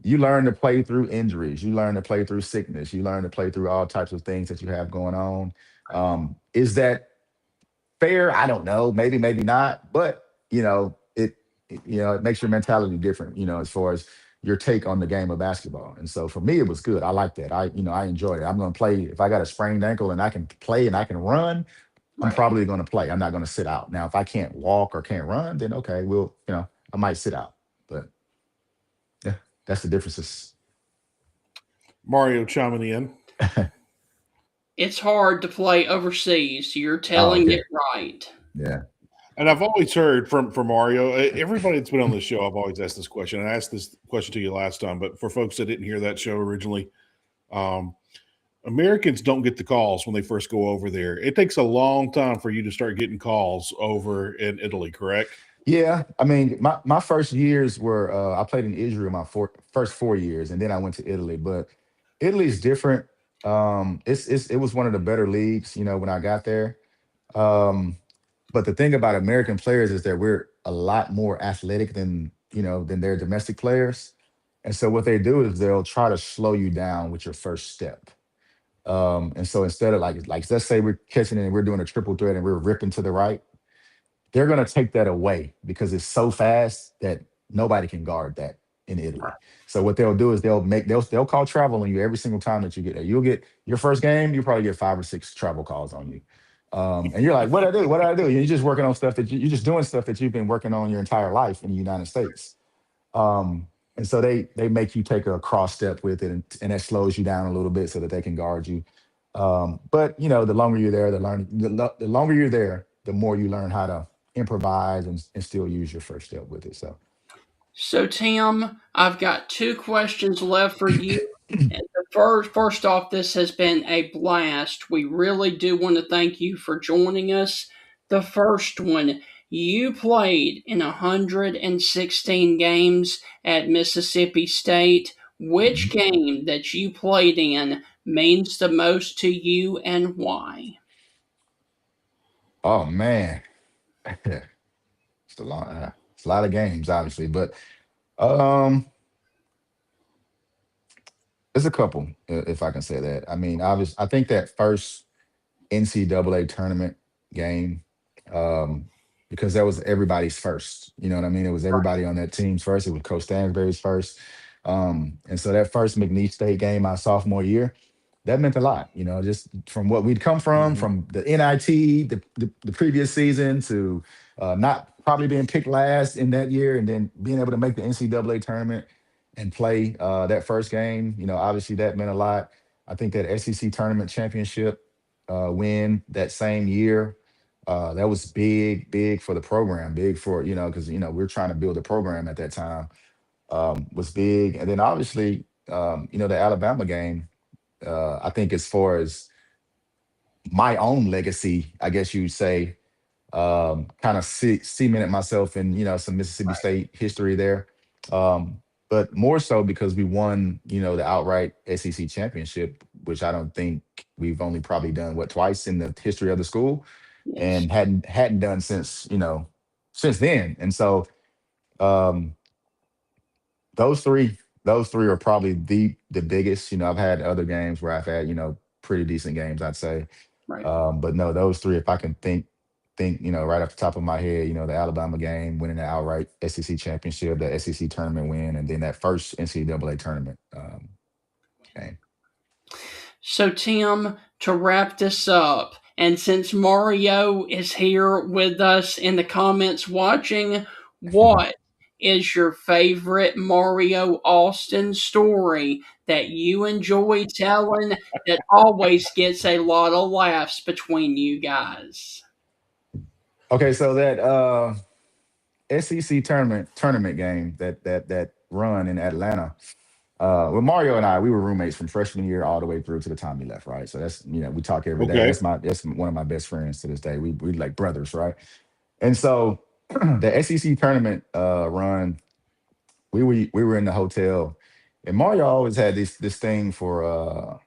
you learn to play through injuries, you learn to play through sickness, you learn to play through all types of things that you have going on. Is that fair? I don't know. Maybe not. But it makes your mentality different, as far as your take on the game of basketball. And so for me, it was good. I like that. I enjoyed it. I'm going to play if I got a sprained ankle and I can play and I can run. I'm Right. probably going to play. I'm not going to sit out. Now, if I can't walk or can't run, then okay, I might sit out. But yeah, that's the differences. Mario chiming in. It's hard to play overseas. You're Oh, telling okay. it right. Yeah. And I've always heard from Mario, everybody that's been on this show, I've always asked this question. I asked this question to you last time, but for folks that didn't hear that show originally, um, Americans don't get the calls when they first go over there. It takes a long time for you to start getting calls over in Italy, correct? Yeah, I mean, my first years were I played in Israel my first 4 years, and then I went to Italy. But Italy is different. It was one of the better leagues, when I got there. Um, but the thing about American players is that we're a lot more athletic than their domestic players, and so what they do is they'll try to slow you down with your first step. And so instead of like let's say we're catching it and we're doing a triple threat and we're ripping to the right, they're going to take that away because it's so fast that nobody can guard that in Italy. So what they'll do is they'll call travel on you every single time that you get there. You'll get your first game, you probably get 5 or 6 travel calls on you. And you're like, what do I do? What do I do? You're just working on stuff you're just doing stuff that you've been working on your entire life in the United States. And so they make you take a cross step with it, and that slows you down a little bit so that they can guard you. But the longer you're there, the longer you're there, the more you learn how to improvise and still use your first step with it. So So, Tim, I've got two questions left for you. And the first off, this has been a blast. We really do want to thank you for joining us. The first one, you played in 116 games at Mississippi State. Which mhm. game that you played in means the most to you and why? Oh man, it's a lot of games, obviously, but um, there's a couple, if I can say that. I mean, obviously, I think that first NCAA tournament game, um, because that was everybody's first. You know what I mean? It was everybody on that team's first. It was Coach Stansberry's first. And so that first McNeese State game my sophomore year, that meant a lot. Just from what we'd come Mm-hmm. from the NIT, the previous season to not probably being picked last in that year, and then being able to make the NCAA tournament and play that first game. Obviously that meant a lot. I think that SEC tournament championship win that same year. That was big, big for the program, big for, because, we are trying to build a program at that time, was big. And then obviously, the Alabama game, I think as far as my own legacy, I guess you'd say, kind of cemented myself in, some Mississippi State history there. But more so because we won, the outright SEC championship, which I don't think we've only probably done twice in the history of the school, Yes. and hadn't done since then. And so um, those three those three are probably the biggest. I've had other games where I've had pretty decent games, I'd say. Right. But no, those three, if I can think, right off the top of my head, the Alabama game, winning the outright SEC championship, the SEC tournament win, and then that first NCAA tournament game. So, Tim, to wrap this up, and since Mario is here with us in the comments watching, what is your favorite Mario Austin story that you enjoy telling that always gets a lot of laughs between you guys? Okay, so that SEC tournament game, that run in Atlanta. Well, Mario and I, we were roommates from freshman year all the way through to the time he left, right? So that's we talk every day. Okay. That's one of my best friends to this day. We like brothers, right? And so the SEC tournament run, we were in the hotel, and Mario always had this thing for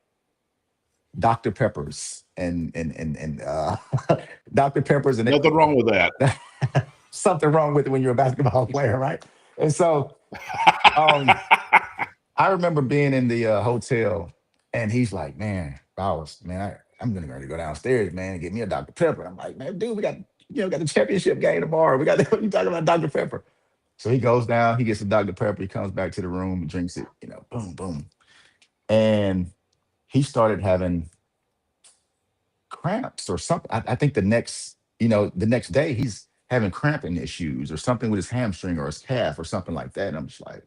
Dr. Peppers and Dr. Peppers, and Nothing wrong with that. something wrong with it when you're a basketball player, right? And so um, I remember being in the hotel, and he's like, "Man, Bowers, man, I'm gonna go downstairs, man, and get me a Dr. Pepper." I'm like, "Man, dude, we got the championship game tomorrow. We got what you talking about, Dr. Pepper?" So he goes down, he gets a Dr. Pepper, he comes back to the room, drinks it, boom, boom, and he started having cramps or something. I think the next day he's having cramping issues or something with his hamstring or his calf or something like that. And I'm just like,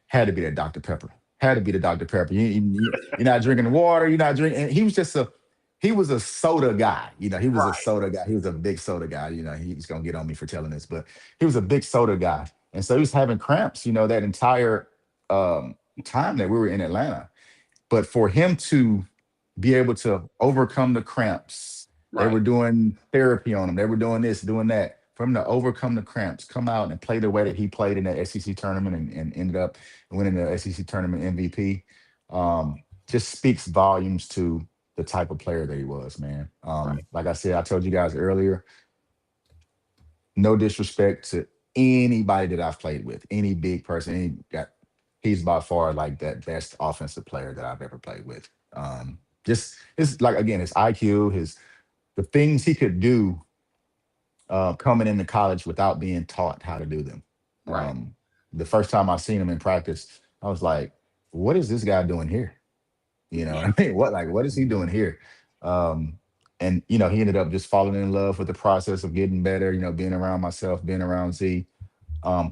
had to be that Dr. Pepper. Had to be the Dr. Pepper. You're not drinking water. You're not drinking. And he was a soda guy. He was a Right. soda guy. He was a big soda guy. He's gonna get on me for telling this, but he was a big soda guy. And so he was having cramps, that entire time that we were in Atlanta. But for him to be able to overcome the cramps, they Right. were doing therapy on him. They were doing this, doing that. For him to overcome the cramps, come out and play the way that he played in that SEC tournament and ended up winning the SEC tournament MVP, just speaks volumes to the type of player that he was, man. Right. Like I said, I told you guys earlier, no disrespect to anybody that I've played with, any big person, he's by far like that best offensive player that I've ever played with. Just his like again, his IQ, the things he could do coming into college without being taught how to do them. Right. The first time I seen him in practice, I was like, "What is this guy doing here?" You know Yeah. what I mean? What is he doing here? Um, and he ended up just falling in love with the process of getting better. Being around myself, being around Z,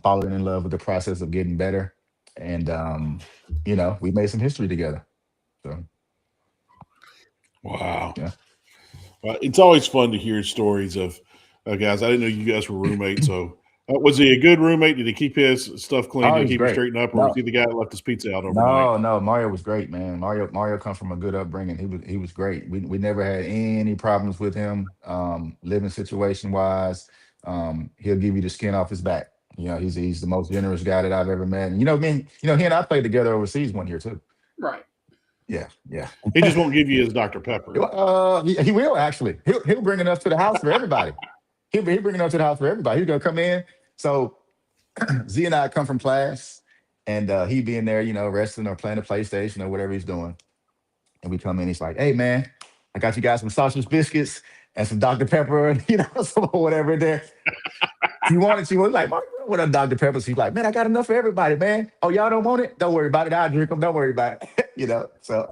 falling in love with the process of getting better, and we made some history together. So Wow. yeah. It's always fun to hear stories of guys. I didn't know you guys were roommates. So, was he a good roommate? Did he keep his stuff clean? Oh, Did he he's keep it great. straightened up, or was No, he the guy that left his pizza out overnight? no. Mario was great, man. Mario come from a good upbringing. He was great. We never had any problems with him. Living situation wise, he'll give you the skin off his back. He's the most generous guy that I've ever met. And man, he and I played together overseas one year too. Right. Yeah, yeah. He just won't give you his Dr. Pepper. He will actually. He'll bring enough to the house for everybody. He'll bring enough to the house for everybody. He's gonna come in. So Z and I come from class, and he be in there, resting or playing the PlayStation or whatever he's doing. And we come in. He's like, "Hey, man, I got you guys some sausage biscuits and some Dr. Pepper, and some whatever in there. You want it? You want like what a Dr. Pepper?" So he's like, "Man, I got enough for everybody, man. Oh, y'all don't want it? Don't worry about it. I'll drink them. Don't worry about it." So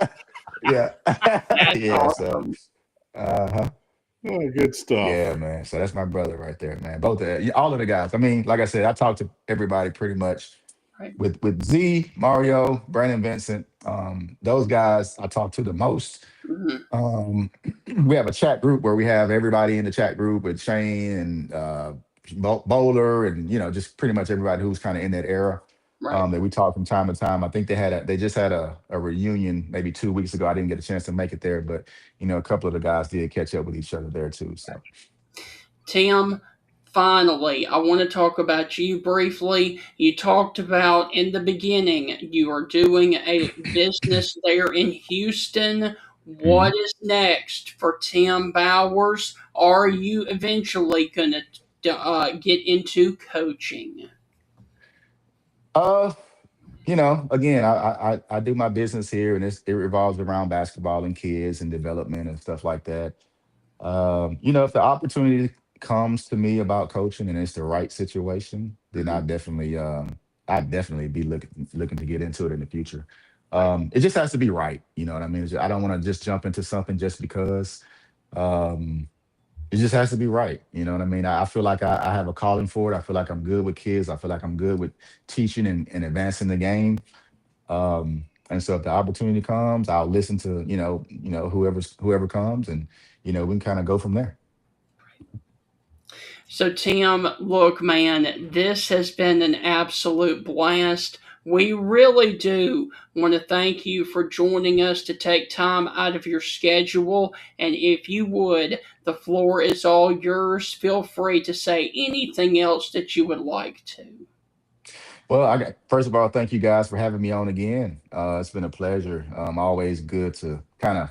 yeah, That's yeah. So awesome. uh-huh. Oh, good stuff. Yeah, man. So that's my brother right there, man. Both all of the guys. I mean, like I said, I talk to everybody pretty much. Right. With Z, Mario, Brandon Vincent, those guys I talk to the most. Hmm. We have a chat group where we have everybody in the chat group with Shane and Bowler and just pretty much everybody who's kind of in that era. Right. That we talk from time to time. I think they just had a reunion maybe 2 weeks ago. I didn't get a chance to make it there, but a couple of the guys did catch up with each other there too. So Tim, finally, I want to talk about you briefly. You talked about in the beginning you are doing a business there in Houston. What mhm. is next for Tim Bowers? Are you eventually going to get into coaching? uh, again, I do my business here, and it revolves around basketball and kids and development and stuff like that. If the opportunity comes to me about coaching and it's the right situation, then Hmm. I'd definitely be looking to get into it in the future. Right. It just has to be right. You know what I mean? I don't want to just jump into something just because. Um, it just has to be right. You know what I mean? I feel like I have a calling for it. I feel like I'm good with kids. I feel like I'm good with teaching and advancing the game. And so if the opportunity comes, I'll listen to whoever comes, and we can kind of go from there. So, Tim, look, man, this has been an absolute blast. We really do want to thank you for joining us to take time out of your schedule. And if you would, the floor is all yours. Feel free to say anything else that you would like to. Well, first of all, thank you guys for having me on again. It's been a pleasure. Always good to kind of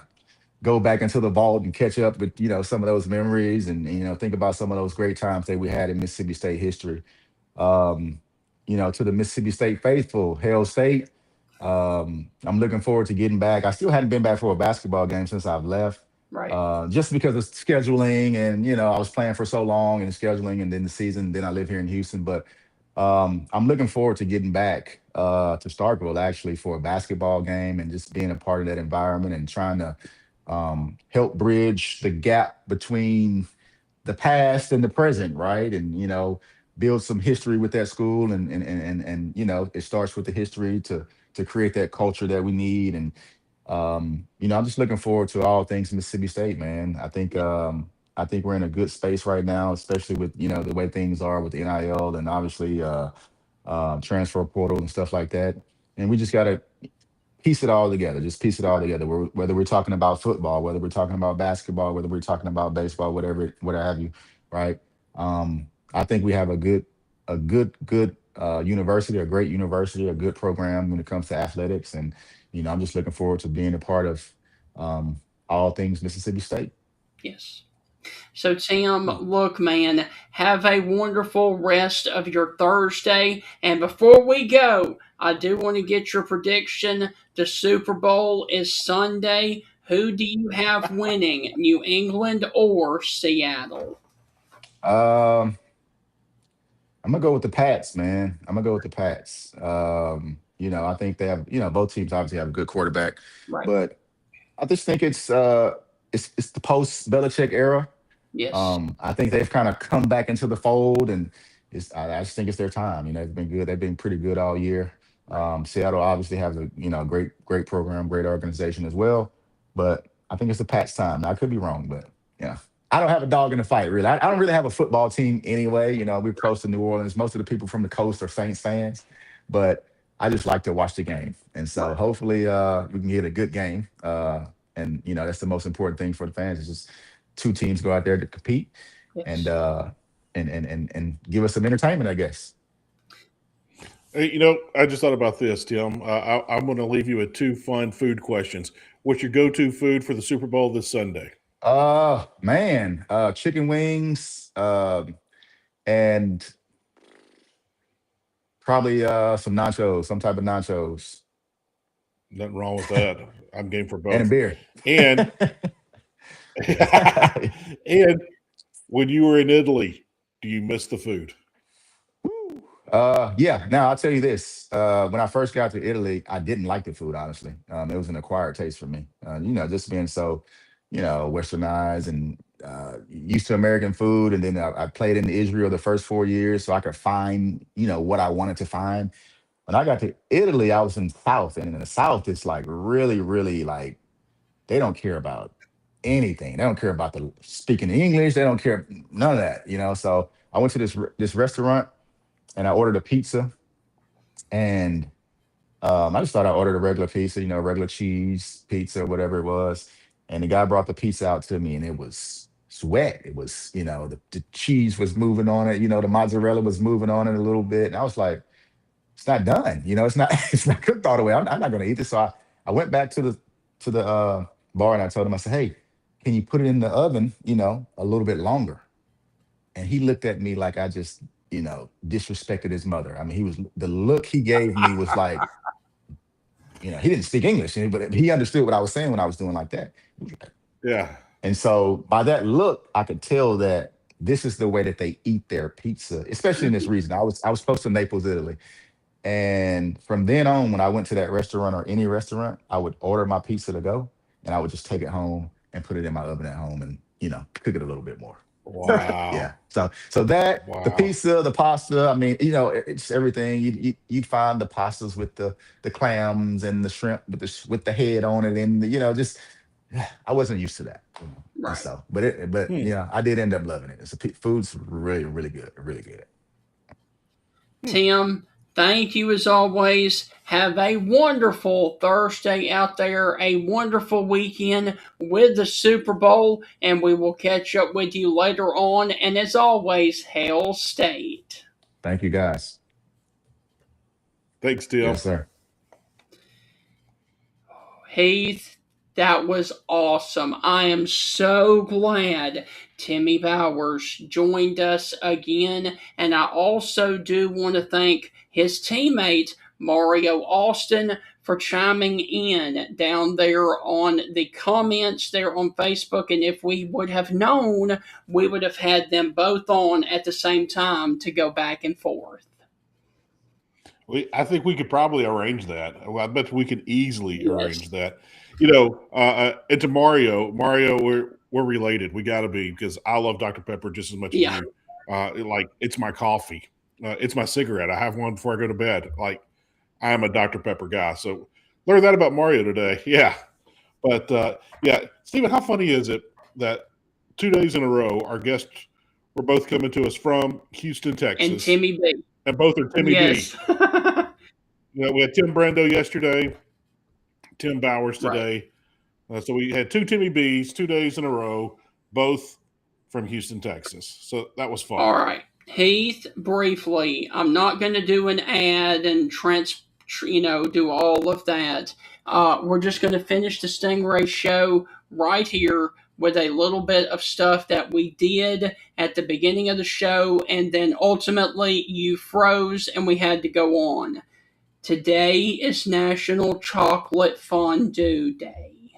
go back into the vault and catch up with some of those memories and think about some of those great times that we had in Mississippi State history. Um, to the Mississippi State faithful, Hail State. I'm looking forward to getting back. I still hadn't been back for a basketball game since I've left, Right. just because of scheduling and I was playing for so long and scheduling, and then the season. Then I live here in Houston, but I'm looking forward to getting back to Starkville actually for a basketball game and just being a part of that environment and trying to help bridge the gap between the past and the present, right? And build some history with that school, and it starts with the history to create that culture that we need. And I'm just looking forward to all things Mississippi State, man. I think we're in a good space right now, especially with the way things are with the NIL, and obviously transfer portal and stuff like that. And we just gotta piece it all together. Just piece it all together. Whether we're talking about football, whether we're talking about basketball, whether we're talking about baseball, whatever have you, right? I think we have a good university, a great university, a good program when it comes to athletics, and I'm just looking forward to being a part of um, all things Mississippi State. Yes. So, Tim, look, man, have a wonderful rest of your Thursday. And before we go, I do want to get your prediction. The Super Bowl is Sunday. Who do you have winning, New England or Seattle? Um, I'm gonna go with the Pats, man. I'm gonna go with the Pats. I think they have, both teams obviously have a good quarterback, Right. but I just think it's the post Belichick era. Yes. I think they've kind of come back into the fold, and I just think it's their time. It's been good. They've been pretty good all year. Right. Seattle obviously has a great program, great organization as well. But I think it's the Pats' time. Now, I could be wrong, but yeah, I don't have a dog in the fight really. I don't really have a football team anyway. We're close to New Orleans. Most of the people from the coast are Saints fans, but I just like to watch the game, and so Right. hopefully we can get a good game. And that's the most important thing for the fans is just two teams go out there to compete and Yes. and give us some entertainment, I guess. Hey, I just thought about this, Tim. I'm going to leave you with two fun food questions. What's your go-to food for the Super Bowl this Sunday? Man, chicken wings, and probably some nachos, some type of nachos, Nothing wrong with that. I'm game for and a both. beer. And and when you were in Italy, do you miss the food? Yeah. Now I'll tell you this: when I first got to Italy, I didn't like the food. Honestly, it was an acquired taste for me. Just being so, westernized and used to American food, and then I played in Israel the first 4 years, so I could find, what I wanted to find. When I got to Italy, I was in the South, and in the South, it's like really, really like they don't care about anything. They don't care about the speaking English. They don't care none of that. So I went to this restaurant and I ordered a pizza, and I just thought I ordered a regular pizza, regular cheese pizza, whatever it was. And the guy brought the pizza out to me, and it was sweat. It was, the cheese was moving on it, the mozzarella was moving on it a little bit. And I was like, it's not done. It's not it's not cooked all the way. I'm not gonna eat this. So I went back to the bar, and I told him, I said, hey, can you put it in the oven, a little bit longer? And he looked at me like I just, disrespected his mother. I mean, the look he gave me was like, he didn't speak English, but he understood what I was saying when I was doing like that. Yeah. And so by that look, I could tell that this is the way that they eat their pizza, especially in this region. I was close to Naples, Italy. And from then on, when I went to that restaurant or any restaurant, I would order my pizza to go, and I would just take it home and put it in my oven at home and, cook it a little bit more. Wow. Yeah. So that the Wow. pizza, the pasta, I mean, it's everything. You'd find the pastas with the clams and the shrimp with the head on it, and just I wasn't used to that. And Right. so, but I did end up loving it. Food's really, really good, really good. Tim, thank you as always. Have a wonderful Thursday out there, a wonderful weekend with the Super Bowl, and we will catch up with you later on. And as always, Hail State. Thank you, guys. Thanks, Tim. Yes, sir. Heath, that was awesome. I am so glad Timmy Bowers joined us again. And I also do want to thank his teammate, Mario Austin, for chiming in down there on the comments there on Facebook. And if we would have known, we would have had them both on at the same time to go back and forth. I think we could probably arrange that. Well, I bet we could easily Yes. arrange that. And to Mario, we're related. We got to be because I love Dr Pepper just as much as Yeah. you. Like it's my coffee, it's my cigarette. I have one before I go to bed. Like I am a Dr Pepper guy. So learn that about Mario today. Yeah, but yeah, Stephen, how funny is it that 2 days in a row our guests were both coming to us from Houston, And Texas, Timmy B. and both are Timmy B. Yes. We had Tim Brando yesterday, Tim Bowers Right. today. So we had two Timmy B's 2 days in a row, both from Houston, Texas. So that was fun. All right. Heath, briefly, I'm not going to do an ad and do all of that. We're just going to finish the Stingray show right here with a little bit of stuff that we did at the beginning of the show, and then ultimately you froze and we had to go on. Today is National Chocolate Fondue Day.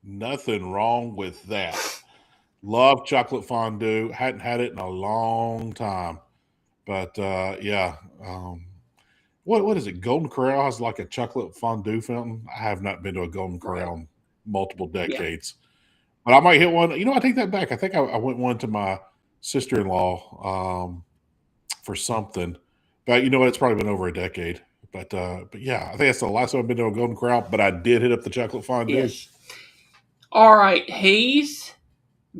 Nothing wrong with that. Love chocolate fondue. Hadn't had it in a long time. But yeah. What is it? Golden Corral has like a chocolate fondue fountain. I have not been to a Golden Corral in multiple decades. But I might hit one. I take that back. I think I went one to my sister-in-law for something. But you know what? It's probably been over a decade. But yeah, I think that's the last time I've been to a Golden Corral. But I did hit up the chocolate fondue. Yes. All right, Heath.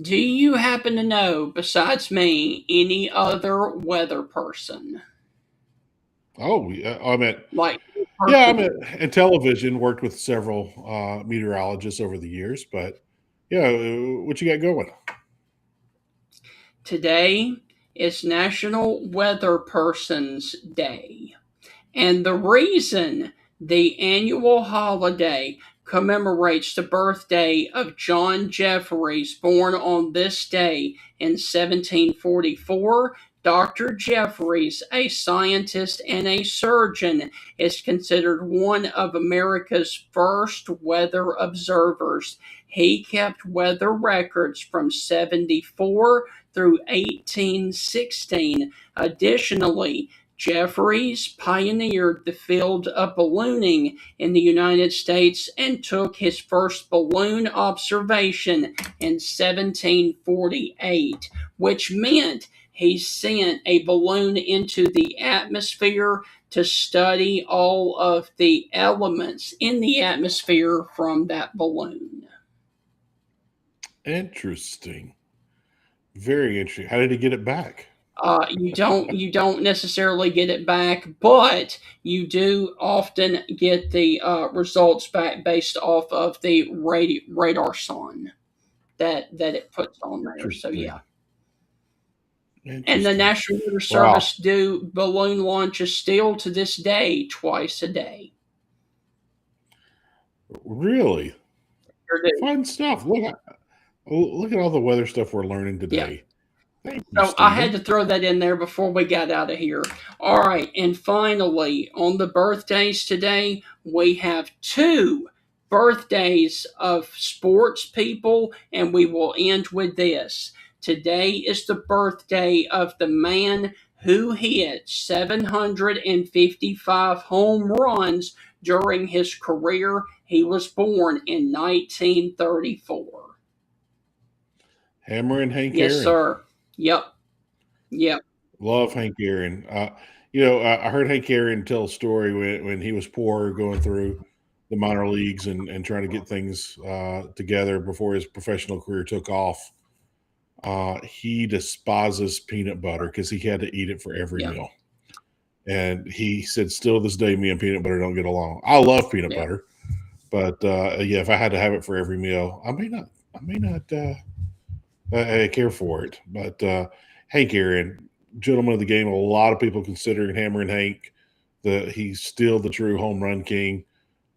Do you happen to know, besides me, any other weather person? Oh, yeah. I mean, Like, yeah, I mean, in television, worked with several meteorologists over the years. But yeah, what you got going? Today is National Weather Person's Day. And the reason the annual holiday commemorates the birthday of John Jeffreys, born on this day in 1744. Dr. Jeffreys, a scientist and a surgeon, is considered one of America's first weather observers. He kept weather records from 74 through 1816. Additionally, Jeffreys pioneered the field of ballooning in the United States and took his first balloon observation in 1748, which meant he sent a balloon into the atmosphere to study all of the elements in the atmosphere from that balloon. Interesting. Very interesting. How did he get it back? You don't necessarily get it back, but you do often get the results back based off of the radar sign that it puts on there. So yeah. And the National Weather Service do balloon launches still to this day, twice a day. Really? Sure do. Fun stuff. Look at all the weather stuff we're learning today. Yeah. Thank you, So Stephen. I had to throw that in there before we got out of here. All right, and finally, on the birthdays today, we have two birthdays of sports people, and we will end with this. Today is the birthday of the man who hit 755 home runs during his career. He was born in 1934. Hammer and Hank Yes, Aaron. sir. Yep. Love Hank Aaron. I heard Hank Aaron tell a story when he was poor, going through the minor leagues and trying to get things together before his professional career took off. He despises peanut butter because he had to eat it for every meal. And he said, still this day, me and peanut butter don't get along. I love peanut butter, but if I had to have it for every meal, I may not care for it. But Hank Aaron, gentleman of the game, a lot of people considering Hammer and Hank he's still the true home run king.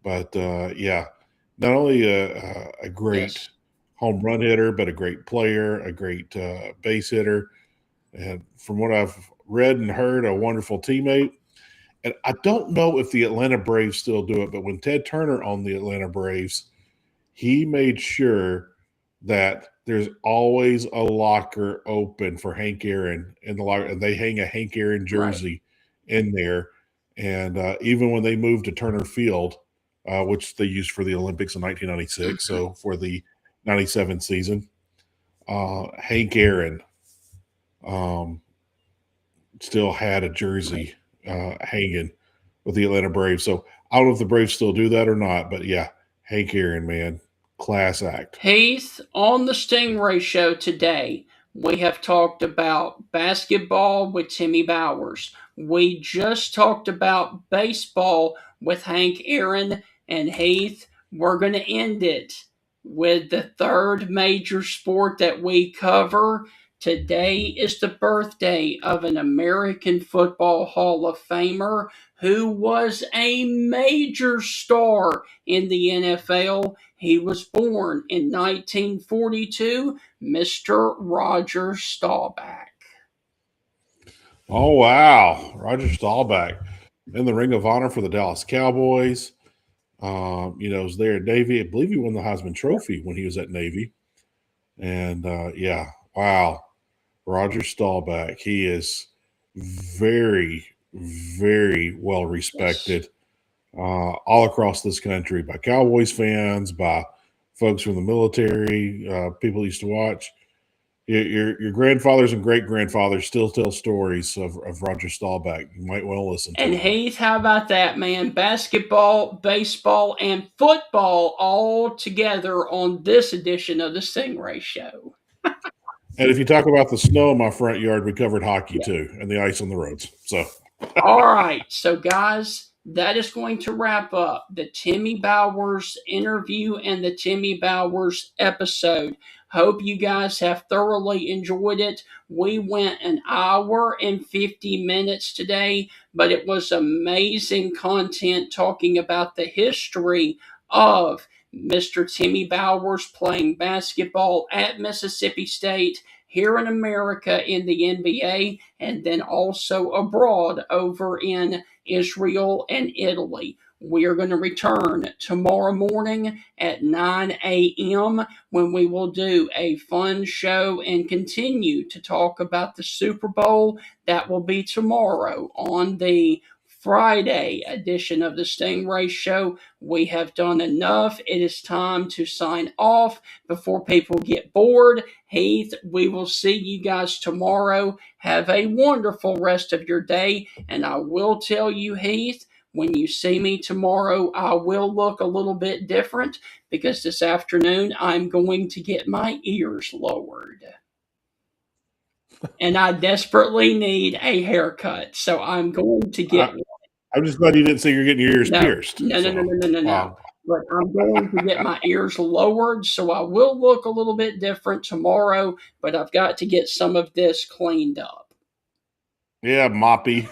But not only a great home run hitter, but a great player, a great base hitter, and from what I've read and heard, a wonderful teammate. And I don't know if the Atlanta Braves still do it, but when Ted Turner owned the Atlanta Braves, he made sure that there's always a locker open for Hank Aaron in the locker, and they hang a Hank Aaron jersey in there. And even when they moved to Turner Field, which they used for the Olympics in 1996. So for the 97 season, Hank Aaron still had a jersey hanging with the Atlanta Braves. So I don't know if the Braves still do that or not, but yeah, Hank Aaron, man, class act. Heath, on the Stingray Show today, we have talked about basketball with Timmy Bowers. We just talked about baseball with Hank Aaron. And Heath, we're going to end it with the third major sport that we cover. Today is the birthday of an American Football Hall of Famer who was a major star in the NFL. He was born in 1942, Mr. Roger Staubach. Oh, wow. Roger Staubach in the Ring of Honor for the Dallas Cowboys. Was there at Navy. I believe he won the Heisman Trophy when he was at Navy. And yeah, wow. Roger Staubach. He is very, very well respected all across this country by Cowboys fans, by folks from the military, people used to watch. Your grandfathers and great grandfathers still tell stories of Roger Staubach. You might want to listen to And them. Heath, how about that, man? Basketball, baseball, and football all together on this edition of the Stingray Show. And if you talk about the snow in my front yard, we covered hockey too, and the ice on the roads. So, all right. So, guys, that is going to wrap up the Timmy Bowers interview and the Timmy Bowers episode. Hope you guys have thoroughly enjoyed it. We went an hour and 50 minutes today, but it was amazing content talking about the history of Mr. Timmy Bowers playing basketball at Mississippi State, here in America in the NBA, and then also abroad over in Israel and Italy. We are going to return tomorrow morning at 9 a.m. when we will do a fun show and continue to talk about the Super Bowl. That will be tomorrow on the Friday edition of the Stingray Show. We have done enough. It is time to sign off before people get bored. Heath, we will see you guys tomorrow. Have a wonderful rest of your day. And I will tell you, Heath, when you see me tomorrow, I will look a little bit different because this afternoon I'm going to get my ears lowered. And I desperately need a haircut. So I'm going to get one. I'm just glad you didn't say you're getting your ears pierced. No. But I'm going to get my ears lowered, so I will look a little bit different tomorrow, but I've got to get some of this cleaned up. Yeah, Moppy.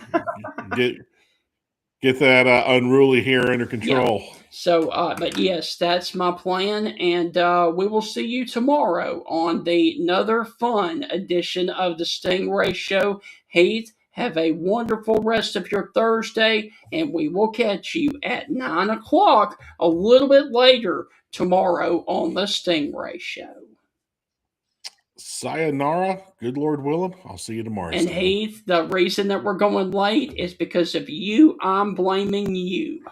Get that unruly hair under control. Yeah. So, but yes, that's my plan, and we will see you tomorrow on another fun edition of the Stingray Show. Heath, have a wonderful rest of your Thursday, and we will catch you at 9 o'clock a little bit later tomorrow on the Stingray Show. Sayonara. Good Lord willing. I'll see you tomorrow. And Steven. Heath, the reason that we're going late is because of you. I'm blaming you.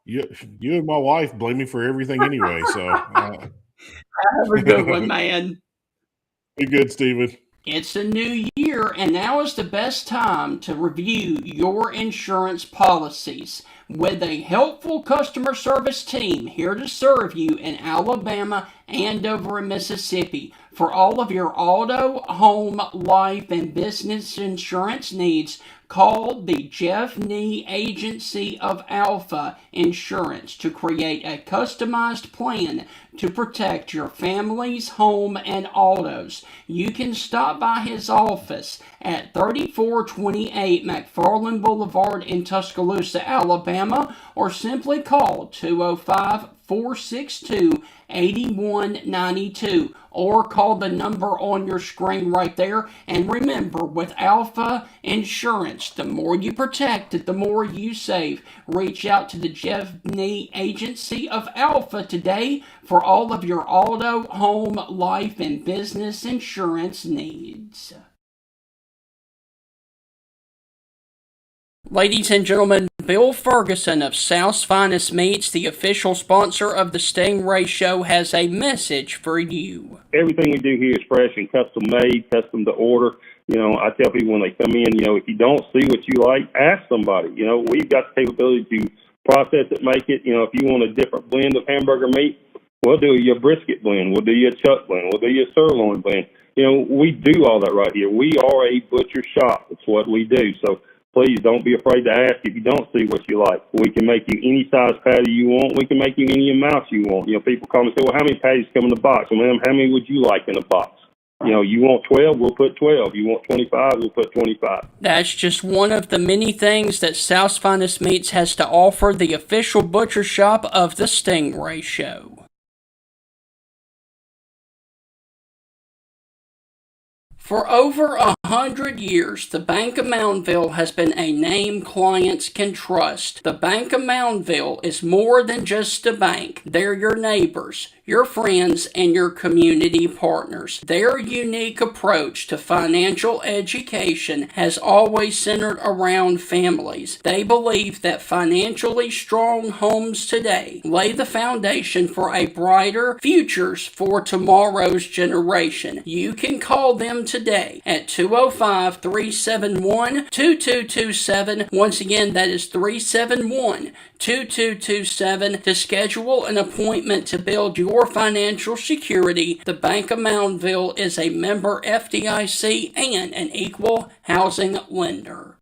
You and my wife blame me for everything anyway. So have a good one, man. Be good, Steven. It's a new year, and now is the best time to review your insurance policies. With a helpful customer service team here to serve you in Alabama and over in Mississippi. For all of your auto, home, life, and business insurance needs, call the Jeff Nee Agency of Alpha Insurance to create a customized plan to protect your family's home and autos. You can stop by his office at 3428 McFarland Boulevard in Tuscaloosa, Alabama, or simply call 205-462-8192, or call the number on your screen right there. And remember, with Alpha Insurance, the more you protect it, the more you save. Reach out to the Jeff Nee Agency of Alpha today for all of your auto, home, life, and business insurance needs. Ladies and gentlemen, Bill Ferguson of South's Finest Meats, the official sponsor of the Stingray Show, has a message for you. Everything we do here is fresh and custom made, custom to order. I tell people when they come in, if you don't see what you like, ask somebody. We've got the capability to process it, make it. If you want a different blend of hamburger meat, we'll do your brisket blend. We'll do your chuck blend. We'll do your sirloin blend. We do all that right here. We are a butcher shop. That's what we do. So please don't be afraid to ask if you don't see what you like. We can make you any size patty you want. We can make you any amount you want. People call me and say, well, how many patties come in the box? Well, ma'am, how many would you like in a box? You want 12, we'll put 12. You want 25, we'll put 25. That's just one of the many things that South's Finest Meats has to offer, the official butcher shop of the Stingray Show. For over 100 years, the Bank of Moundville has been a name clients can trust. The Bank of Moundville is more than just a bank. They're your neighbors, your friends, and your community partners. Their unique approach to financial education has always centered around families. They believe that financially strong homes today lay the foundation for a brighter futures for tomorrow's generation. You can call them today at 205-371-2227. Once again, that is 371-2227 to schedule an appointment to build your financial security. The Bank of Moundville is a member FDIC and an equal housing lender.